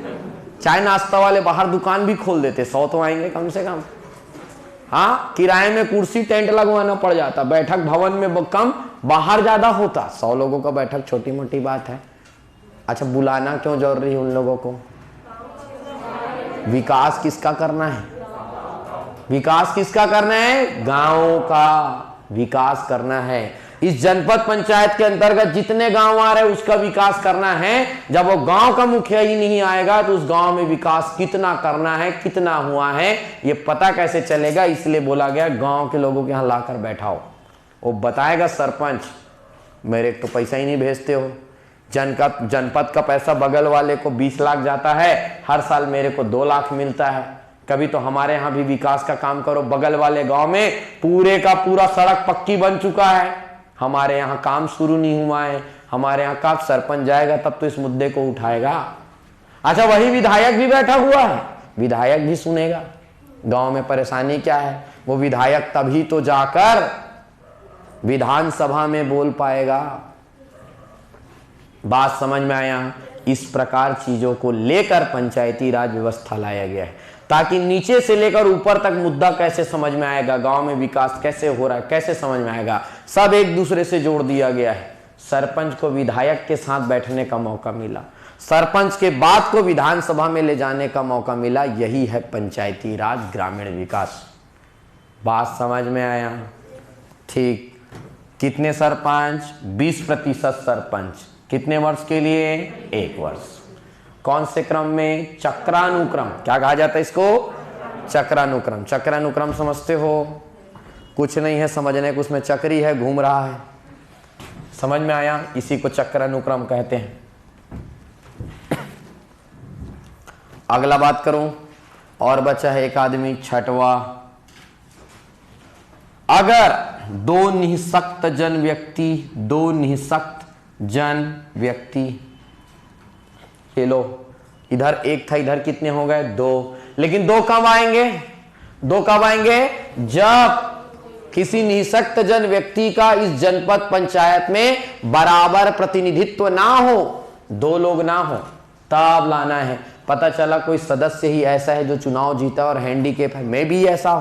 चाय नाश्ता वाले बाहर दुकान भी खोल देते, 100 तो आएंगे कम से कम। हाँ, किराए में कुर्सी टेंट लगवाना पड़ जाता, बैठक भवन में कम, बाहर ज्यादा होता। 100 लोगों का बैठक छोटी मोटी बात है। अच्छा बुलाना क्यों जरूरी है उन लोगों को? विकास किसका करना है? विकास किसका करना है? गांवों का विकास करना है। इस जनपद पंचायत के अंतर्गत जितने गांव आ रहे हैं उसका विकास करना है। जब वो गांव का मुखिया ही नहीं आएगा तो उस गांव में विकास कितना करना है, कितना हुआ है, ये पता कैसे चलेगा? इसलिए बोला गया गांव के लोगों के यहां लाकर बैठाओ, वो बताएगा सरपंच मेरे तो पैसा ही नहीं भेजते हो। जनपद का पैसा बगल वाले को 20 लाख जाता है, हर साल मेरे को 2 लाख मिलता है। कभी तो हमारे यहाँ भी विकास का काम करो। बगल वाले गांव में पूरे का पूरा सड़क पक्की बन चुका है, हमारे यहाँ काम शुरू नहीं हुआ है। हमारे यहाँ कब सरपंच जाएगा तब तो इस मुद्दे को उठाएगा। अच्छा वही विधायक भी बैठा हुआ है, विधायक भी सुनेगा गांव में परेशानी क्या है। वो विधायक तभी तो जाकर विधानसभा में बोल पाएगा। बात समझ में आया? इस प्रकार चीजों को लेकर पंचायती राज व्यवस्था लाया गया है, ताकि नीचे से लेकर ऊपर तक मुद्दा कैसे समझ में आएगा, गांव में विकास कैसे हो रहा है, कैसे समझ में आएगा, सब एक दूसरे से जोड़ दिया गया है। सरपंच को विधायक के साथ बैठने का मौका मिला, सरपंच के बात को विधानसभा में ले जाने का मौका मिला। यही है पंचायती राज ग्रामीण विकास। बात समझ में आया? ठीक। कितने सरपंच? 20% सरपंच। कितने वर्ष के लिए? 1 वर्ष। कौन से क्रम में? चक्रानुक्रम। क्या कहा जाता है इसको? चक्रानुक्रम। चक्रानुक्रम समझते हो? कुछ नहीं है समझने को, उसमें चक्री है, घूम रहा है। समझ में आया? इसी को चक्रानुक्रम कहते हैं। अगला बात करूं, और बचा है एक आदमी, 6वां। अगर 2 निःशक्त जन व्यक्ति, ये लो, इधर 1 था, इधर कितने हो गए? 2। लेकिन 2 कब आएंगे? 2 कब आएंगे? जब किसी निःशक्त जन व्यक्ति का इस जनपद पंचायत में बराबर प्रतिनिधित्व ना हो, 2 लोग ना हो, तब लाना है। पता चला कोई सदस्य ही ऐसा है जो चुनाव जीता और हैंडीकैप है, मैं भी ऐसा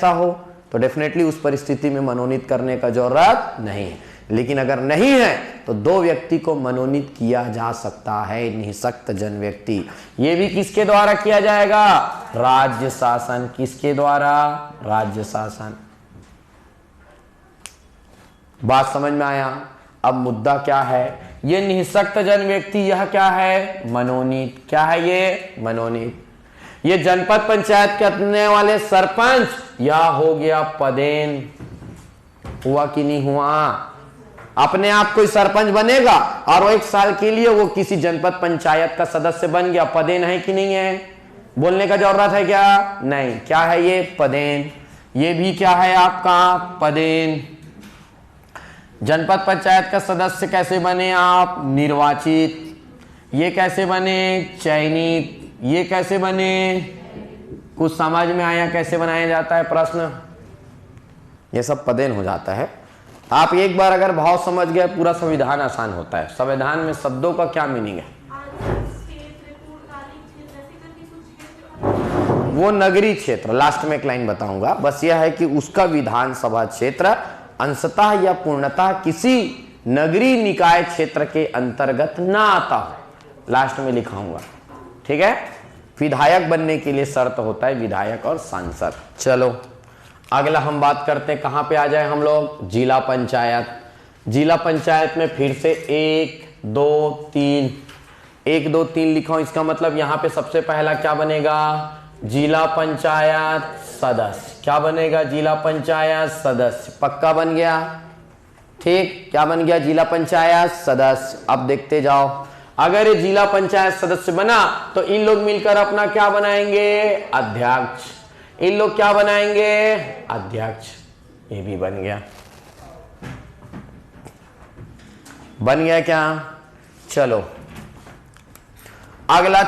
हो, तो डेफिनेटली उस परिस्थिति में मनोनीत करने का जरूरत नहीं है। लेकिन अगर नहीं है तो 2 व्यक्ति को मनोनीत किया जा सकता है, निःशक्त जन व्यक्ति। ये भी किसके द्वारा किया जाएगा? राज्य शासन। किसके द्वारा? राज्य शासन। बात समझ में आया? अब मुद्दा क्या है? ये निःशक्त जन व्यक्ति, यह क्या है? मनोनीत। क्या है ये? मनोनीत। ये जनपद पंचायत करने वाले सरपंच, या हो गया पदेन। हुआ कि नहीं हुआ? अपने आप कोई सरपंच बनेगा और वो 1 साल के लिए वो किसी जनपद पंचायत का सदस्य बन गया, पदेन है कि नहीं है? बोलने का जरूरत है क्या? नहीं। क्या है ये? पदेन। ये भी क्या है आपका? पदेन। जनपद पंचायत का सदस्य कैसे बने आप? निर्वाचित। ये कैसे बने? चयनित। ये कैसे बने? कुछ समझ में आया कैसे बनाया जाता है प्रश्न? ये सब पदेन हो जाता है। आप एक बार अगर भाव समझ गए, पूरा संविधान आसान होता है। संविधान में शब्दों का क्या मीनिंग है? वो नगरीय क्षेत्र, लास्ट में एक लाइन बताऊंगा। बस यह है कि उसका विधानसभा क्षेत्र अंशतः या पूर्णतः किसी नगरीय निकाय क्षेत्र के अंतर्गत ना आता हो। लास्ट में लिखाऊंगा, ठीक है? विधायक बनने के लिए शर्त होता है विधायक और सांसद। चलो अगला हम बात करते हैं, कहां पे आ जाए हम लोग? जिला पंचायत। जिला पंचायत में फिर से 1 2 3 1 2 3 लिखा हूं। इसका मतलब यहां पे सबसे पहला क्या बनेगा? जिला पंचायत सदस्य। क्या बनेगा? जिला पंचायत सदस्य। पक्का बन गया? ठीक, क्या बन गया? जिला पंचायत सदस्य। अब देखते जाओ, अगर ये जिला पंचायत सदस्य बना तो इन लोग मिलकर अपना क्या बनाएंगे? अध्यक्ष। इन लोग क्या बनाएंगे? अध्यक्ष। ये भी बन गया। बन गया क्या? चलो अगला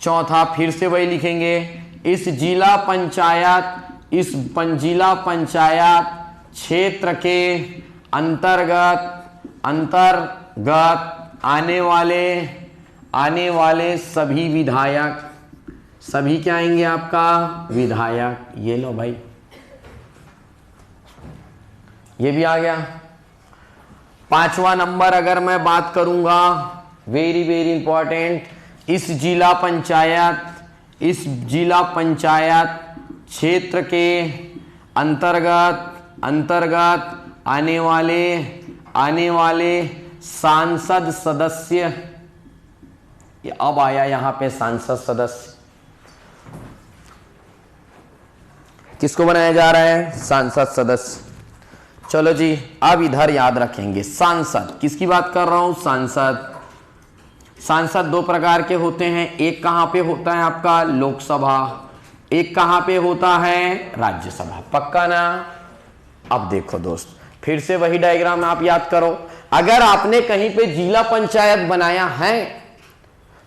चौथा फिर से वही लिखेंगे। इस जिला पंचायत क्षेत्र के अंतर्गत आने वाले सभी विधायक, सभी क्या आएंगे आपका? विधायक। ये लो भाई, ये भी आ गया। 5वां नंबर अगर मैं बात करूंगा, वेरी वेरी इंपॉर्टेंट, इस जिला पंचायत क्षेत्र के अंतर्गत आने वाले सांसद सदस्य। अब आया यहां पे सांसद सदस्य, किसको बनाया जा रहा है? सांसद सदस्य। चलो जी, अब इधर याद रखेंगे सांसद, किसकी बात कर रहा हूं? सांसद। सांसद 2 प्रकार के होते हैं। एक कहां पे होता है आपका? लोकसभा। एक कहां पे होता है? राज्यसभा। पक्का ना? अब देखो दोस्त, फिर से वही डायग्राम आप याद करो। अगर आपने कहीं पे जिला पंचायत बनाया है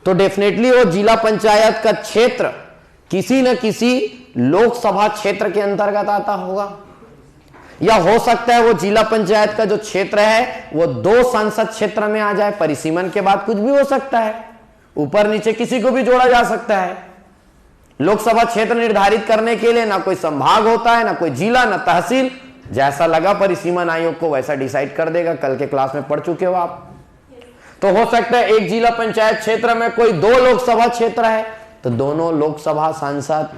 तो डेफिनेटली वो जिला पंचायत का क्षेत्र किसी न किसी लोकसभा क्षेत्र के अंतर्गत आता होगा, या हो सकता है वो जिला पंचायत का जो क्षेत्र है वो 2 संसद क्षेत्र में आ जाए। परिसीमन के बाद कुछ भी हो सकता है, ऊपर नीचे किसी को भी जोड़ा जा सकता है। लोकसभा क्षेत्र निर्धारित करने के लिए ना कोई संभाग होता है, ना कोई जिला, ना तहसील। जैसा लगा परिसीमन आयोग को वैसा डिसाइड कर देगा। कल के क्लास में पढ़ चुके हो आप। तो हो सकता है एक जिला पंचायत क्षेत्र में कोई 2 लोकसभा क्षेत्र है, तो दोनों लोकसभा सांसद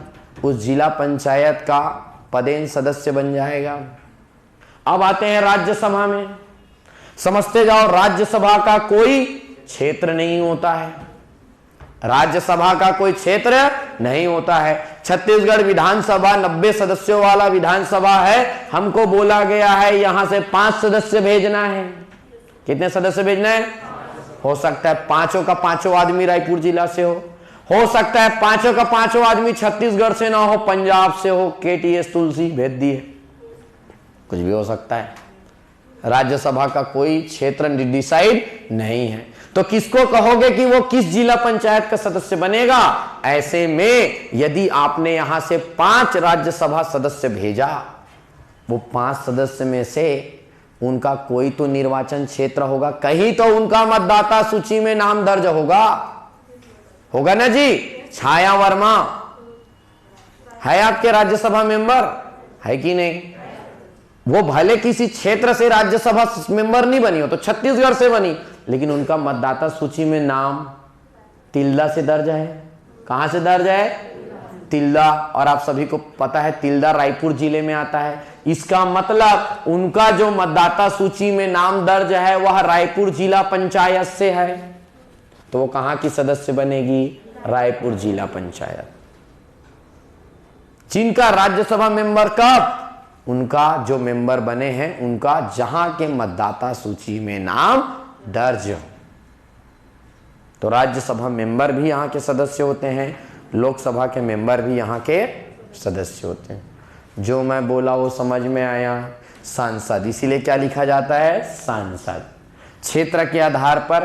उस जिला पंचायत का पदेन सदस्य बन जाएगा। अब आते हैं राज्यसभा में। समझते जाओ, राज्यसभा का कोई क्षेत्र नहीं होता है। राज्यसभा का कोई क्षेत्र नहीं होता है। छत्तीसगढ़ विधानसभा 90 सदस्यों वाला विधानसभा है। हमको बोला गया है यहां से 5 सदस्य भेजना है। कितने सदस्य भेजना है? हो सकता है 5 का 5 आदमी रायपुर जिला से हो सकता है 5 का 5 आदमी छत्तीसगढ़ से ना हो, पंजाब से हो। KTS तुलसी भेज दिए, कुछ भी हो सकता है। राज्यसभा का कोई क्षेत्र डिसाइड नहीं है। तो किसको कहोगे कि वो किस जिला पंचायत का सदस्य बनेगा? ऐसे में यदि आपने यहां से 5 राज्यसभा सदस्य भेजा, वो 5 सदस्य में से उनका कोई तो निर्वाचन क्षेत्र होगा, कहीं तो उनका मतदाता सूची में नाम दर्ज होगा ना जी। छाया वर्मा है आपके राज्यसभा मेंबर? है कि नहीं? वो भले किसी क्षेत्र से राज्यसभा मेंबर नहीं बनी हो, तो छत्तीसगढ़ से बनी, लेकिन उनका मतदाता सूची में नाम तिल्दा से दर्ज है। कहां से दर्ज है? तिल्दा। और आप सभी को पता है तिल्दा रायपुर जिले में आता है। इसका मतलब उनका जो मतदाता सूची में नाम दर्ज है वह रायपुर जिला पंचायत से है। तो वो कहां की सदस्य बनेगी? रायपुर जिला पंचायत। जिनका राज्यसभा मेंबर कब? उनका जो मेंबर बने हैं उनका जहां के मतदाता सूची में नाम दर्ज हो। तो राज्यसभा मेंबर भी यहां के सदस्य होते हैं, लोकसभा के मेंबर भी यहां के सदस्य होते हैं। जो मैं बोला वो समझ में आया? सांसद, इसीलिए क्या लिखा जाता है? सांसद। क्षेत्र के आधार पर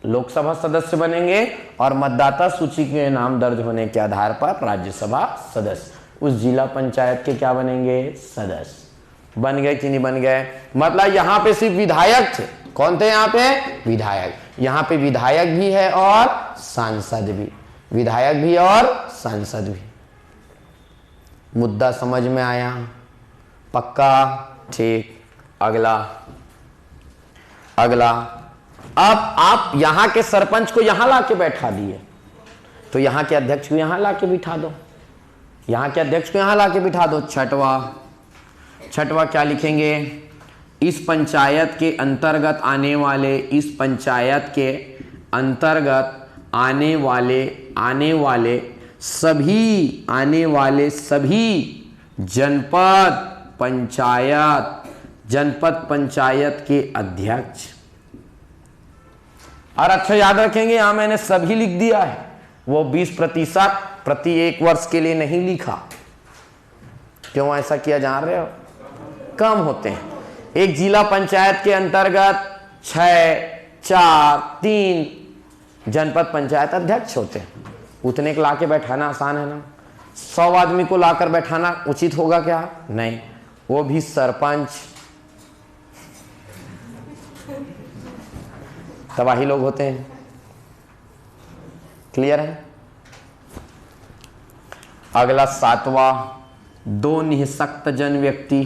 लोकसभा सदस्य बनेंगे और मतदाता सूची के नाम दर्ज होने के आधार पर राज्यसभा सदस्य। उस जिला पंचायत के क्या बनेंगे? सदस्य। बन गए कि नहीं बन गए? मतलब यहां पे सिर्फ विधायक थे। कौन थे यहाँ पे? विधायक। यहाँ पे विधायक भी है और सांसद भी, विधायक भी और सांसद भी। मुद्दा समझ में आया? पक्का? ठीक। अगला अब आप यहां के सरपंच को यहां लाके बैठा दिए, तो यहां के अध्यक्ष को यहां लाके बिठा दो, यहां के अध्यक्ष को यहां लाके बिठा दो। छठवा क्या लिखेंगे? इस पंचायत के अंतर्गत आने वाले सभी जनपद पंचायत के अध्यक्ष। और अच्छा याद रखेंगे, यहां मैंने सभी लिख दिया है, वो 20% प्रति 1 वर्ष के लिए नहीं लिखा। क्यों ऐसा किया जान रहे हो? कम होते हैं। एक जिला पंचायत के अंतर्गत 3 जनपद पंचायत अध्यक्ष होते हैं। उतने को लाके बैठाना आसान है ना? 100 आदमी को लाकर बैठाना उचित होगा क्या? नहीं। वो भी सरपंच तबाही लोग होते हैं। क्लियर है? अगला 7वां, 2 निःशक्त जन व्यक्ति।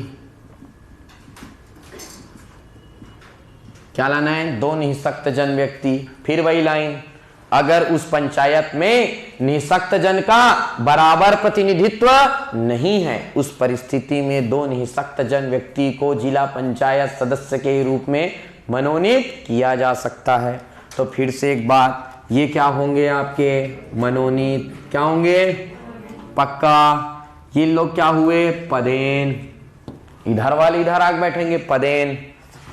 क्या लाना है? 2 निःशक्त जन व्यक्ति। फिर वही लाइन, अगर उस पंचायत में निःशक्त जन का बराबर प्रतिनिधित्व नहीं है, उस परिस्थिति में 2 निःशक्त जन व्यक्ति को जिला पंचायत सदस्य के रूप में मनोनीत किया जा सकता है। तो फिर से एक बात, ये क्या होंगे आपके? मनोनीत। क्या होंगे? पक्का। ये लोग क्या हुए? पदेन। इधर वाले इधर आके बैठेंगे, पदेन।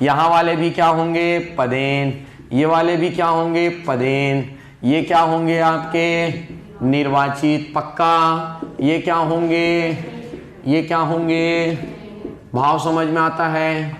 यहां वाले भी क्या होंगे? पदेन। ये वाले भी क्या होंगे? पदेन। ये क्या होंगे आपके? निर्वाचित। पक्का। ये क्या होंगे? भाव समझ में आता है?